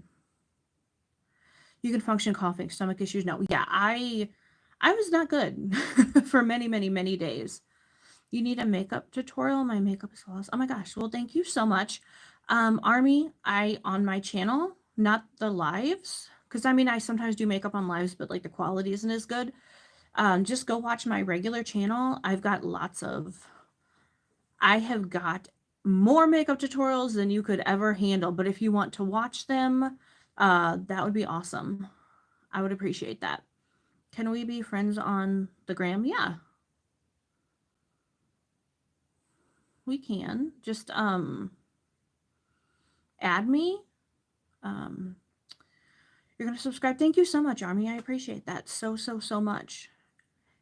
You can function coughing, stomach issues. No, yeah, I was not good for many, many, many days. You need a makeup tutorial? My makeup is flawless. Oh my gosh. Well, thank you so much. Army, I on my channel, not the lives, because I mean I sometimes do makeup on lives, but like the quality isn't as good. Just go watch my regular channel. I have got more makeup tutorials than you could ever handle. But if you want to watch them, that would be awesome. I would appreciate that. Can we be friends on the gram? Yeah, we can. Just add me. Um, you're gonna subscribe. Thank you so much, Army. I appreciate that so so so much.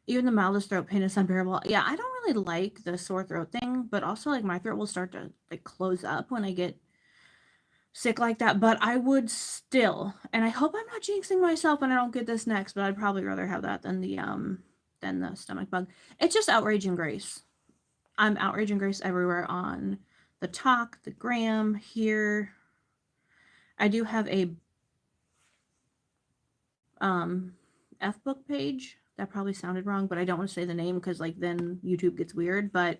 Even the mildest throat pain is unbearable. Yeah, I don't really like the sore throat thing, but also like my throat will start to like close up when I get sick like that. But I would still, and I hope I'm not jinxing myself and I don't get this next, but I'd probably rather have that than the stomach bug. It's just outrage and grace. I'm outrage and grace everywhere on the talk, the gram here. I do have a um F-book page. That probably sounded wrong, but I don't want to say the name because like then YouTube gets weird. But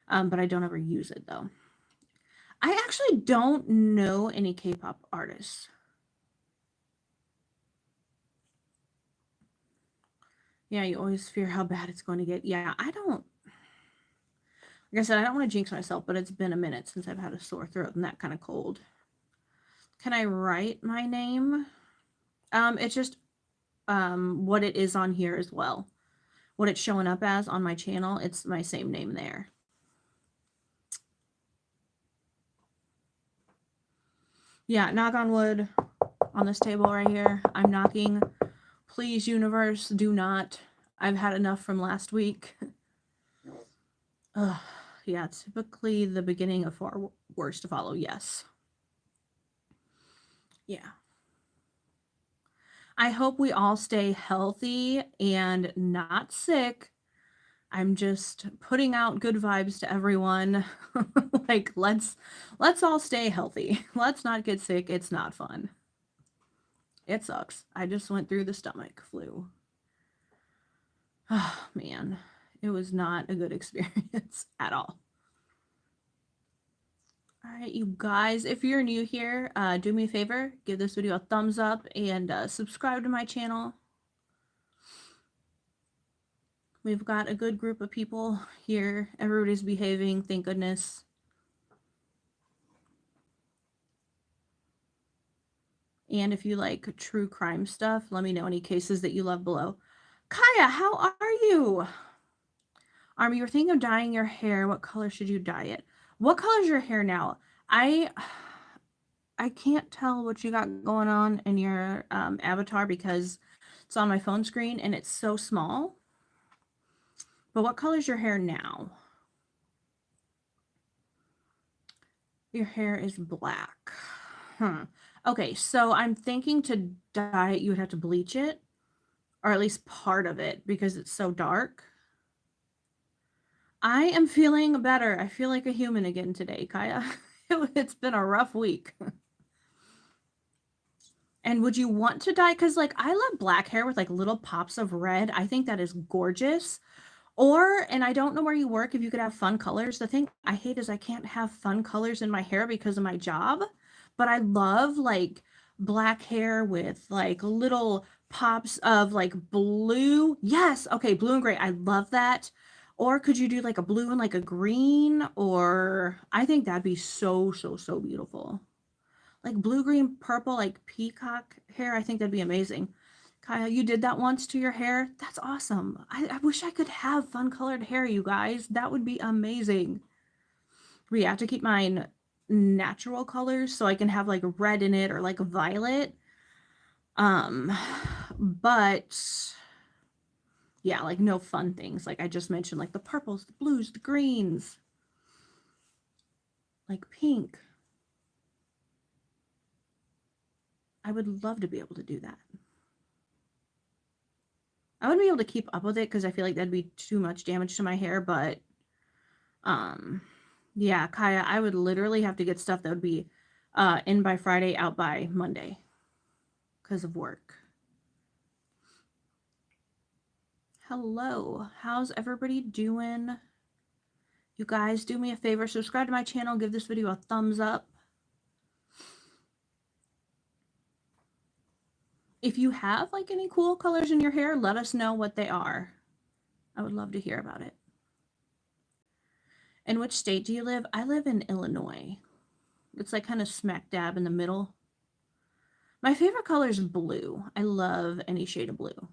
I don't ever use it though. I actually don't know any K-pop artists. Yeah, you always fear how bad it's going to get. Yeah, I don't. Like I said, I don't want to jinx myself, but it's been a minute since I've had a sore throat and that kind of cold. Can I write my name? It's just what it is on here as well. What it's showing up as on my channel, it's my same name there. Yeah, knock on wood on this table right here. I'm knocking. Please, universe, do not. I've had enough from last week. Yeah, typically the beginning of far worse to follow. Yes. Yeah. I hope we all stay healthy and not sick. I'm just putting out good vibes to everyone. Like let's all stay healthy. Let's not get sick. It's not fun. It sucks. I just went through the stomach flu. Oh man, it was not a good experience at all. All right, you guys, if you're new here, do me a favor, give this video a thumbs up and subscribe to my channel. We've got a good group of people here. Everybody's behaving, thank goodness. And if you like true crime stuff, let me know any cases that you love below. Kaya, how are you? Army, you're thinking of dyeing your hair. What color should you dye it? What color is your hair now? I can't tell what you got going on in your avatar because it's on my phone screen and it's so small. But what color is your hair now? Your hair is black. Okay, so I'm thinking to dye it, you would have to bleach it, or at least part of it, because it's so dark. I am feeling better. I feel like a human again today, Kaya. It's been a rough week. And would you want to dye? Because, like, I love black hair with, like, little pops of red. I think that is gorgeous. Or, and I don't know where you work, if you could have fun colors. The thing I hate is I can't have fun colors in my hair because of my job. But I love, like, black hair with, like, little pops of, like, blue. Yes. Okay, blue and gray. I love that. Or could you do, like, a blue and, like, a green? Or I think that'd be so, so, so beautiful. Like blue, green, purple, like peacock hair. I think that'd be amazing. Kyle, you did that once to your hair. That's awesome. I wish I could have fun colored hair, you guys. That would be amazing. We have to keep mine natural colors so I can have like red in it or like violet. But yeah, like no fun things. Like I just mentioned, like the purples, the blues, the greens, like pink. I would love to be able to do that. I wouldn't be able to keep up with it because I feel like that'd be too much damage to my hair, but yeah, Kaya, I would literally have to get stuff that would be in by Friday, out by Monday because of work. Hello, how's everybody doing? You guys, do me a favor, subscribe to my channel, give this video a thumbs up. If you have like any cool colors in your hair, let us know what they are. I would love to hear about it. In which state do you live? I live in Illinois. It's like kind of smack dab in the middle. My favorite color is blue. I love any shade of blue.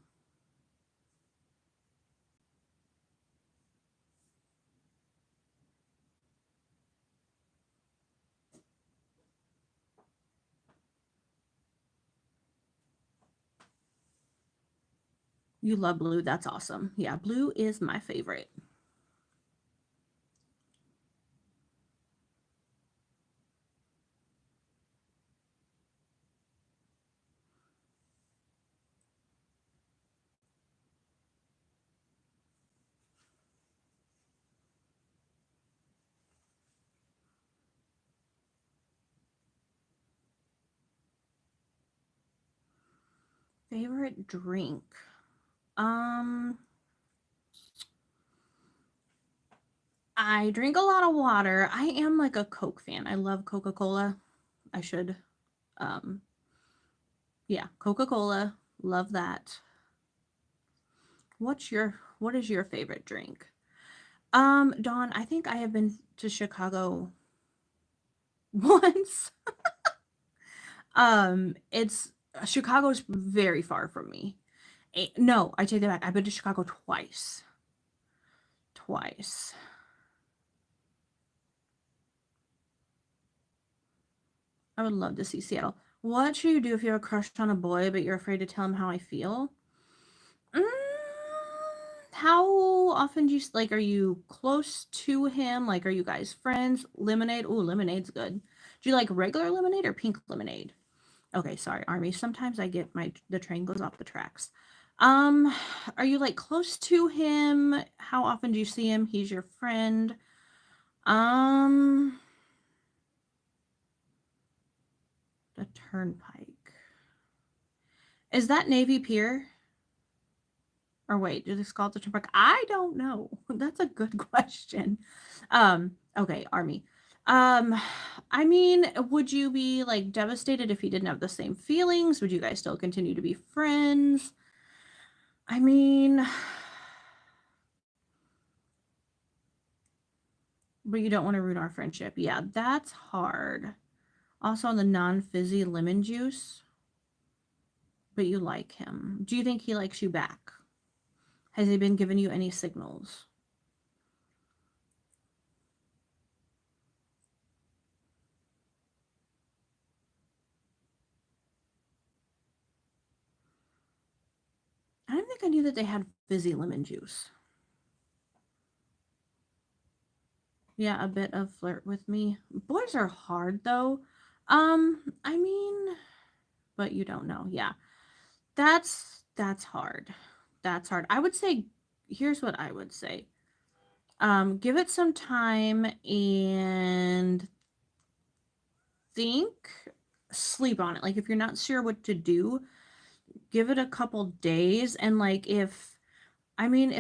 You love blue. That's awesome. Yeah, blue is my favorite. Favorite drink? I drink a lot of water. I am like a Coke fan. I love Coca-Cola. I should. Yeah, Coca-Cola. Love that. What is your favorite drink? Dawn, I think I have been to Chicago once. It's Chicago's very far from me. No, I take that back. I've been to Chicago twice. Twice. I would love to see Seattle. What should you do if you have a crush on a boy, but you're afraid to tell him how I feel? How often do you, like, are you close to him? Like, are you guys friends? Lemonade? Ooh, lemonade's good. Do you like regular lemonade or pink lemonade? Okay, sorry, Army. Sometimes I get the train goes off the tracks. Are you like close to him? How often do you see him? He's your friend. The Turnpike. Is that Navy Pier? Or wait, do they call it the Turnpike? I don't know. That's a good question. Okay, Army. I mean, would you be like devastated if he didn't have the same feelings? Would you guys still continue to be friends? I mean, but you don't want to ruin our friendship. Yeah, that's hard. Also on the non-fizzy lemon juice, but you like him. Do you think he likes you back? Has he been giving you any signals? I don't think I knew that they had fizzy lemon juice. Yeah, a bit of flirt with me. Boys are hard though. I mean, but you don't know. Yeah. That's hard. That's hard. I would say here's what I would say. Give it some time and think, sleep on it. Like if you're not sure what to do, give it a couple days and like if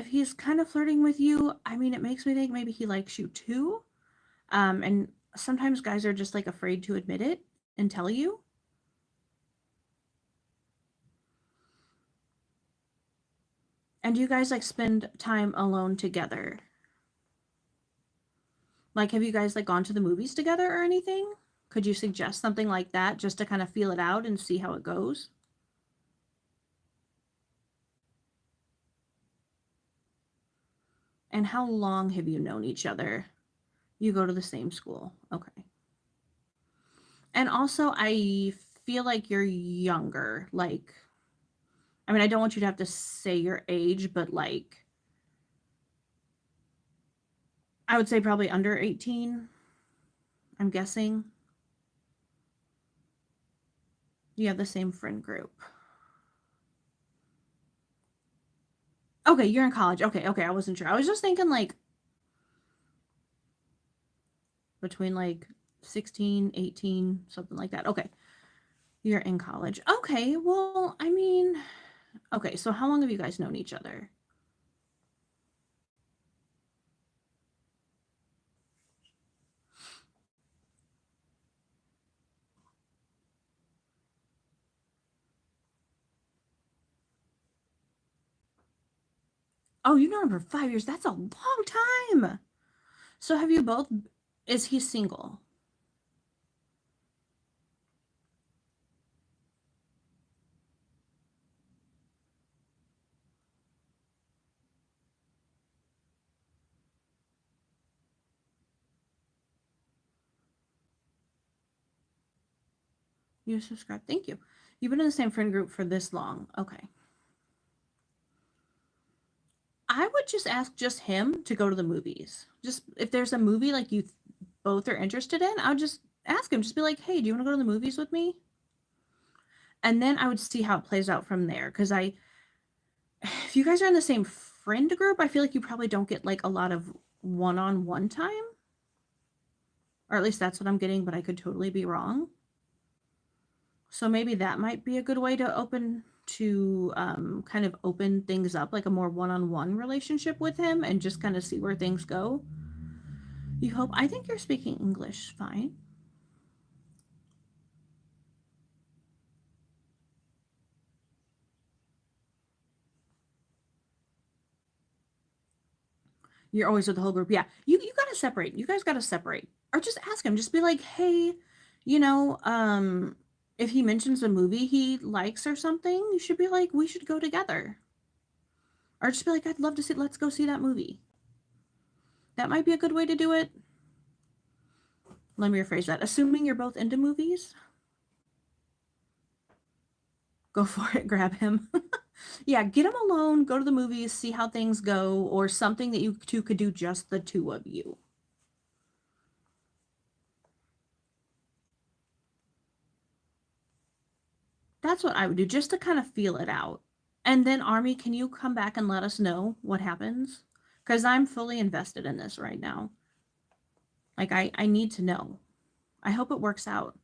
he's kind of flirting with you, it makes me think maybe he likes you too. And sometimes guys are just like afraid to admit it and tell you. And do you guys like spend time alone together? Like, have you guys like gone to the movies together or anything? Could you suggest something like that just to kind of feel it out and see how it goes? And how long have you known each other? You go to the same school. Okay. And also, I feel like you're younger. Like, I don't want you to have to say your age, but like, I would say probably under 18, I'm guessing. You have the same friend group. Okay, you're in college. Okay, I wasn't sure. I was just thinking like between like 16, 18, something like that. Okay. You're in college. Okay, well, okay, so how long have you guys known each other? Oh, you've known him for 5 years. That's a long time. So have you both, is he single? You subscribed. Thank you. You've been in the same friend group for this long. Okay. I would just ask just him to go to the movies. Just if there's a movie like you both are interested in, I would just ask him. Just be like, hey, do you want to go to the movies with me? And then I would see how it plays out from there. Because if you guys are in the same friend group, I feel like you probably don't get like a lot of one-on-one time. Or at least that's what I'm getting, but I could totally be wrong. So maybe that might be a good way to open to kind of open things up, like a more one-on-one relationship with him and just kind of see where things go. You hope. I think you're speaking English fine. You're always with the whole group. Yeah. You gotta separate. You guys gotta separate. Or just ask him. Just be like, hey, you know, if he mentions a movie he likes or something, you should be like, we should go together. Or just be like, I'd love to see, let's go see that movie. That might be a good way to do it. Let me rephrase that. Assuming you're both into movies, go for it, grab him. Yeah, get him alone, go to the movies, see how things go, or something that you two could do just the two of you. That's what I would do, just to kind of feel it out. And then, Army, can you come back and let us know what happens? Because I'm fully invested in this right now. Like, I need to know. I hope it works out.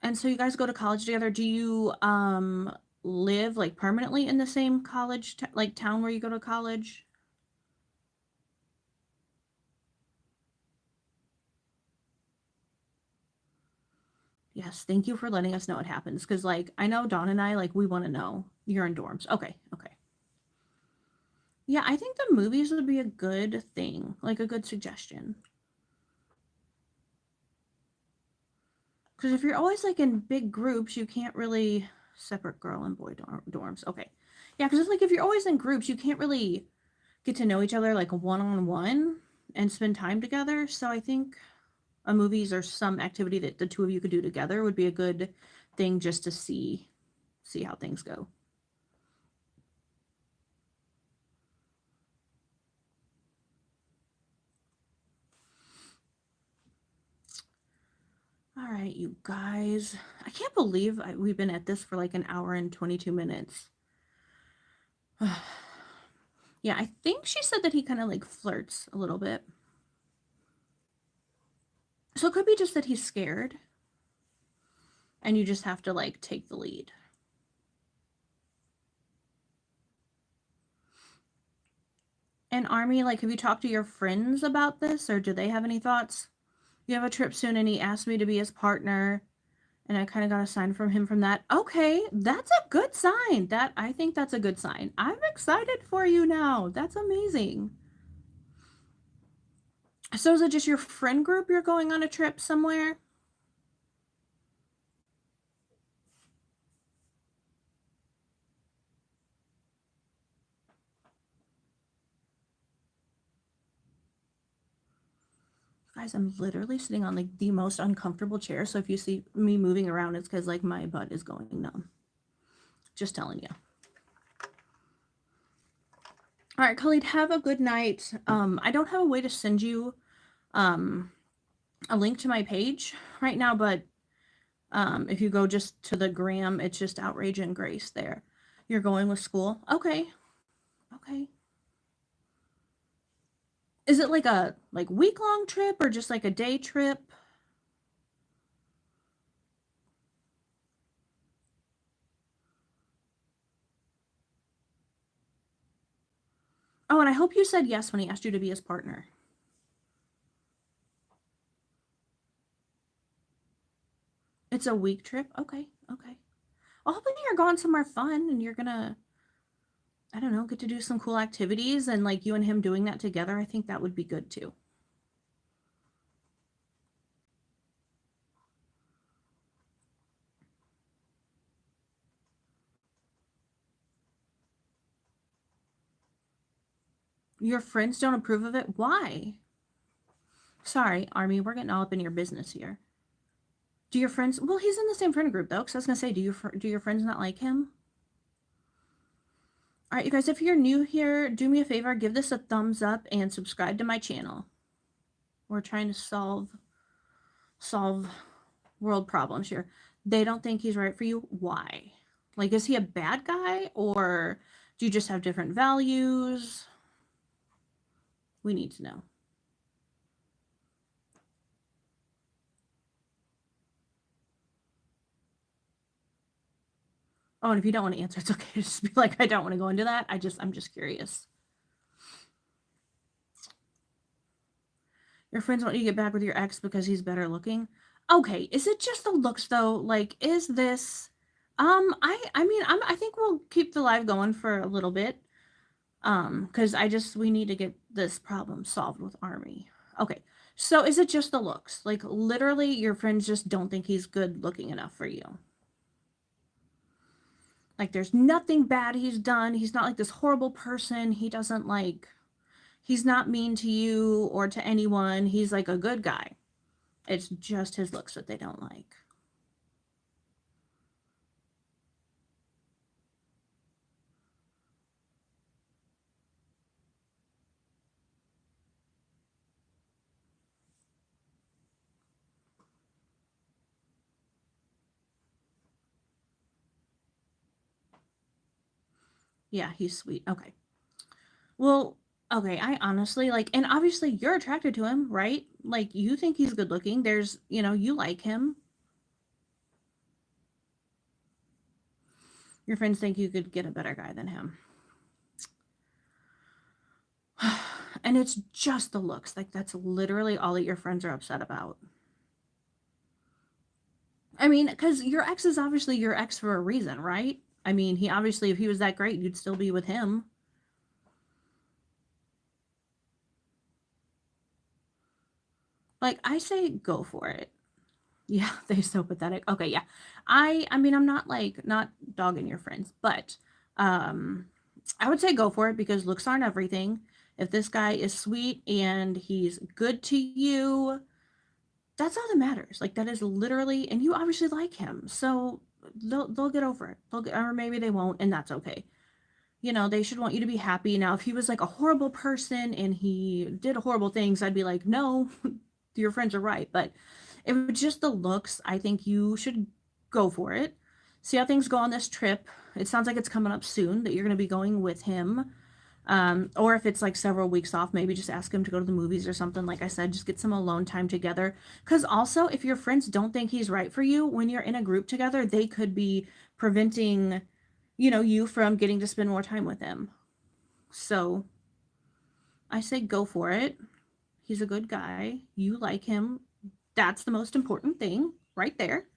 And so you guys go to college together. Do you live like permanently in the same college, like town where you go to college? Yes, thank you for letting us know what happens. Because, like, I know Dawn and I, like, we want to know. You're in dorms. Okay, okay. Yeah, I think the movies would be a good thing, like a good suggestion. Because if you're always like in big groups, you can't really separate girl and boy dorms. Okay. Yeah, because it's like if you're always in groups, you can't really get to know each other like one-on-one and spend time together. So I think a movies or some activity that the two of you could do together would be a good thing just to see how things go. All right, you guys. I can't believe we've been at this for like an hour and 22 minutes. Yeah, I think she said that he kind of like flirts a little bit. So it could be just that he's scared and you just have to like take the lead. And Army, like, have you talked to your friends about this or do they have any thoughts? You have a trip soon and he asked me to be his partner and I kind of got a sign from him from that. Okay, that's a good sign. I think that's a good sign. I'm excited for you now. That's amazing. So is it just your friend group you're going on a trip somewhere? Guys, I'm literally sitting on like the most uncomfortable chair. So if you see me moving around, it's because like my butt is going numb. Just telling you. All right, Khalid, have a good night. I don't have a way to send you a link to my page right now, but if you go just to the gram, it's just Outrage and Grace there. You're going with school? Okay. Okay. Is it like a week-long trip or just like a day trip? Oh, and I hope you said yes when he asked you to be his partner. It's a week trip? Okay, okay. Well, hopefully you're going somewhere fun and you're gonna, I don't know, get to do some cool activities and like you and him doing that together. I think that would be good too. Your friends don't approve of it? Why? Sorry, Army, we're getting all up in your business here. Do your friends? Well, he's in the same friend group though. Because I was gonna say, do your friends not like him? All right, you guys. If you're new here, do me a favor, give this a thumbs up and subscribe to my channel. We're trying to solve world problems here. They don't think he's right for you. Why? Like, is he a bad guy or Do you just have different values? We need to know. Oh, and if you don't want to answer, it's okay. Just be like, I don't want to go into that. I'm just curious. Your friends want you to get back with your ex because he's better looking. Okay, is it just the looks though? Like, is this? I mean, I think we'll keep the live going for a little bit. Because we need to get this problem solved with Army. Okay, so is it just the looks? Like, literally, your friends just don't think he's good looking enough for you. Like, there's nothing bad he's done. He's not like this horrible person. He doesn't like, he's not mean to you or to anyone. He's like a good guy. It's just his looks that they don't like. Yeah, he's sweet. Okay. Well, okay, I honestly like, and obviously you're attracted to him, right? Like, you think he's good looking. There's, you like him. Your friends think you could get a better guy than him. And it's just the looks. Like, that's literally all that your friends are upset about. I mean, because your ex is obviously your ex for a reason, right? I mean, he obviously, if he was that great, you'd still be with him. Like, I say go for it. Yeah, they're so pathetic. Okay, yeah. I mean, I'm not like not dogging your friends, but I would say go for it because looks aren't everything. If this guy is sweet and he's good to you, that's all that matters. Like, that is literally, and you obviously like him, so they'll get over it. Or maybe they won't, and that's okay. They should want you to be happy. Now, if he was like a horrible person and he did horrible things, I'd be like, no, your friends are right. But if it's just the looks, I think you should go for it. See how things go on this trip. It sounds like it's coming up soon that you're going to be going with him. Or if it's like several weeks off, maybe just ask him to go to the movies or something. Like I said, just get some alone time together. Because also, if your friends don't think he's right for you, when you're in a group together, they could be preventing, you from getting to spend more time with him. So I say go for it. He's a good guy. You like him. That's the most important thing right there.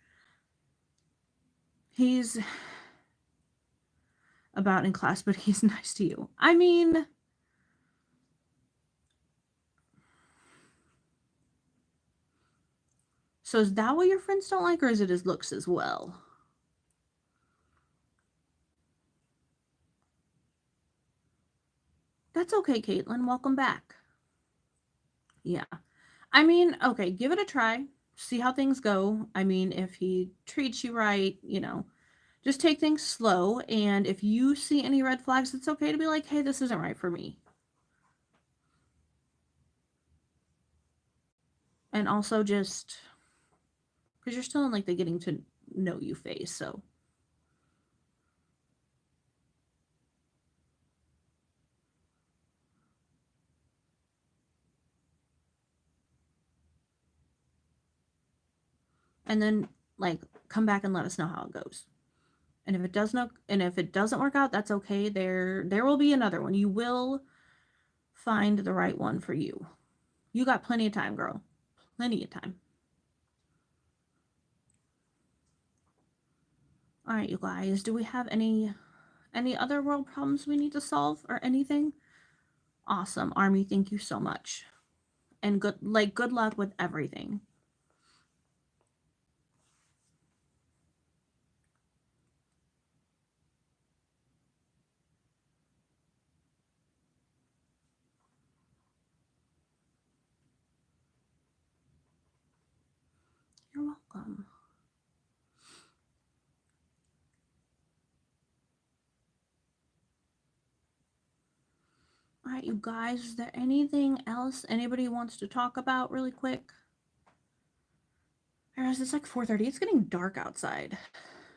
He's about in class, but he's nice to you. I mean, so is that what your friends don't like, or is it his looks as well? That's okay, Caitlin. Welcome back. Yeah. I mean, okay, give it a try. See how things go. I mean, if he treats you right, just take things slow. And if you see any red flags, it's okay to be like, hey, this isn't right for me. And also just because you're still in like the getting to know you phase. So, and then like come back and let us know how it goes. And if it doesn't work out, that's okay. There will be another one. You will find the right one for you. You got plenty of time, girl. Plenty of time. All right, you guys. Do we have any other world problems we need to solve or anything? Awesome, Army. Thank you so much. And good luck with everything. You're welcome. All right, you guys. Is there anything else anybody wants to talk about really quick? It's like 4:30. It's getting dark outside.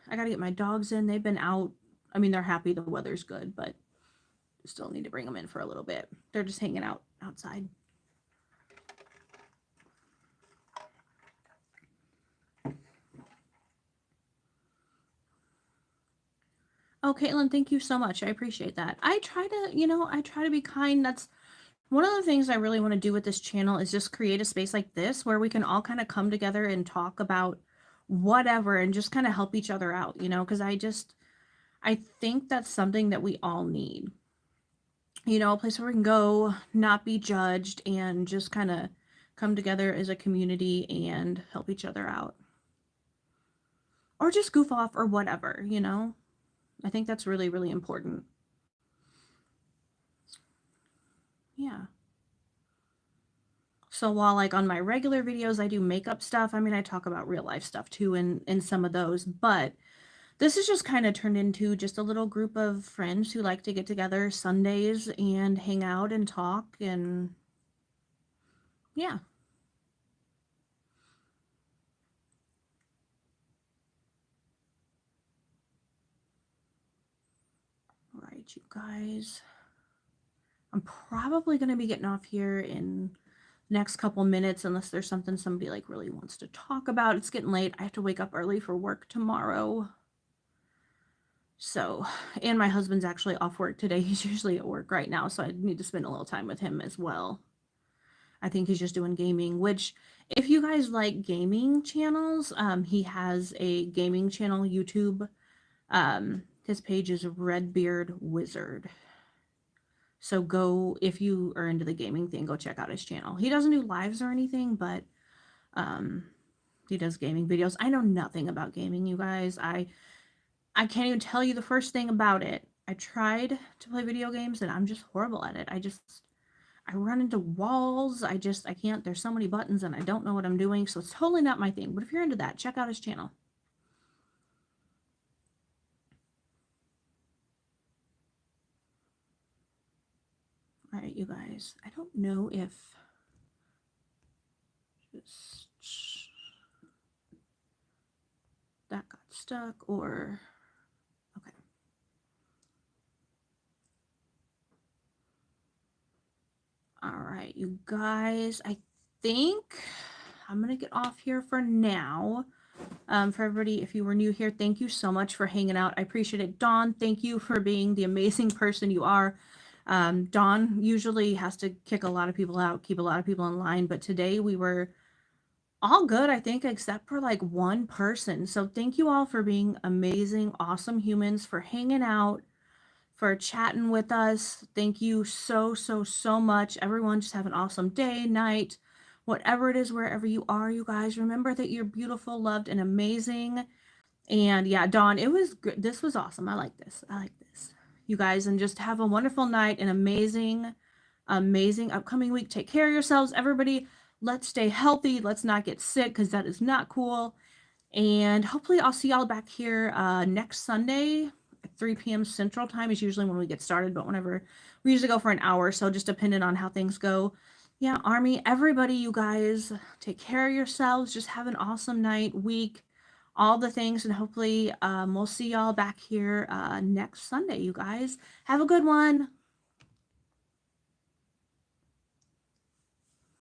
I gotta get my dogs in. They've been out. I mean, they're happy the weather's good, but Still need to bring them in for a little bit. They're just hanging out outside. Oh, Caitlin, thank you so much. I appreciate that. I try to be kind. That's one of the things I really want to do with this channel is just create a space like this where we can all kind of come together and talk about whatever and just kind of help each other out, because I think that's something that we all need. A place where we can go, not be judged, and just kind of come together as a community and help each other out. Or just goof off or whatever, I think that's really, really important. Yeah. So while like on my regular videos, I do makeup stuff. I mean, I talk about real life stuff too in some of those, but this is just kind of turned into just a little group of friends who like to get together Sundays and hang out and talk and yeah. All right, you guys. I'm probably going to be getting off here in the next couple minutes unless there's something somebody like really wants to talk about. It's getting late. I have to wake up early for work tomorrow. So, and my husband's actually off work today. He's usually at work right now, so I need to spend a little time with him as well. I think he's just doing gaming, which if you guys like gaming channels, he has a gaming channel, YouTube. His page is Redbeard Wizard. So go, if you are into the gaming thing, go check out his channel. He doesn't do lives or anything, but he does gaming videos. I know nothing about gaming, you guys. I can't even tell you the first thing about it. I tried to play video games and I'm just horrible at it. I run into walls. I can't. There's so many buttons and I don't know what I'm doing. So it's totally not my thing. But if you're into that, check out his channel. All right, you guys. I don't know if just that got stuck or okay. All right, you guys. I think I'm gonna get off here for now. For everybody, if you were new here, thank you so much for hanging out. I appreciate it. Dawn, thank you for being the amazing person you are. Dawn usually has to kick a lot of people out, keep a lot of people in line, but today we were all good, I think, except for like one person. So thank you all for being amazing, awesome humans, for hanging out, for chatting with us. Thank you so, so, so much. Everyone just have an awesome day, night, whatever it is, wherever you are, you guys. Remember that you're beautiful, loved, and amazing. And yeah, Dawn, it was good. This was awesome. I like this. You guys, and just have a wonderful night, an amazing, amazing upcoming week. Take care of yourselves, everybody. Let's stay healthy. Let's not get sick because that is not cool. And hopefully I'll see y'all back here next Sunday at 3 p.m. Central Time is usually when we get started, but whenever we usually go for an hour, so just depending on how things go. Yeah, Army, everybody, you guys, take care of yourselves. Just have an awesome night, week, all the things, and hopefully we'll see y'all back here next Sunday, you guys. Have a good one.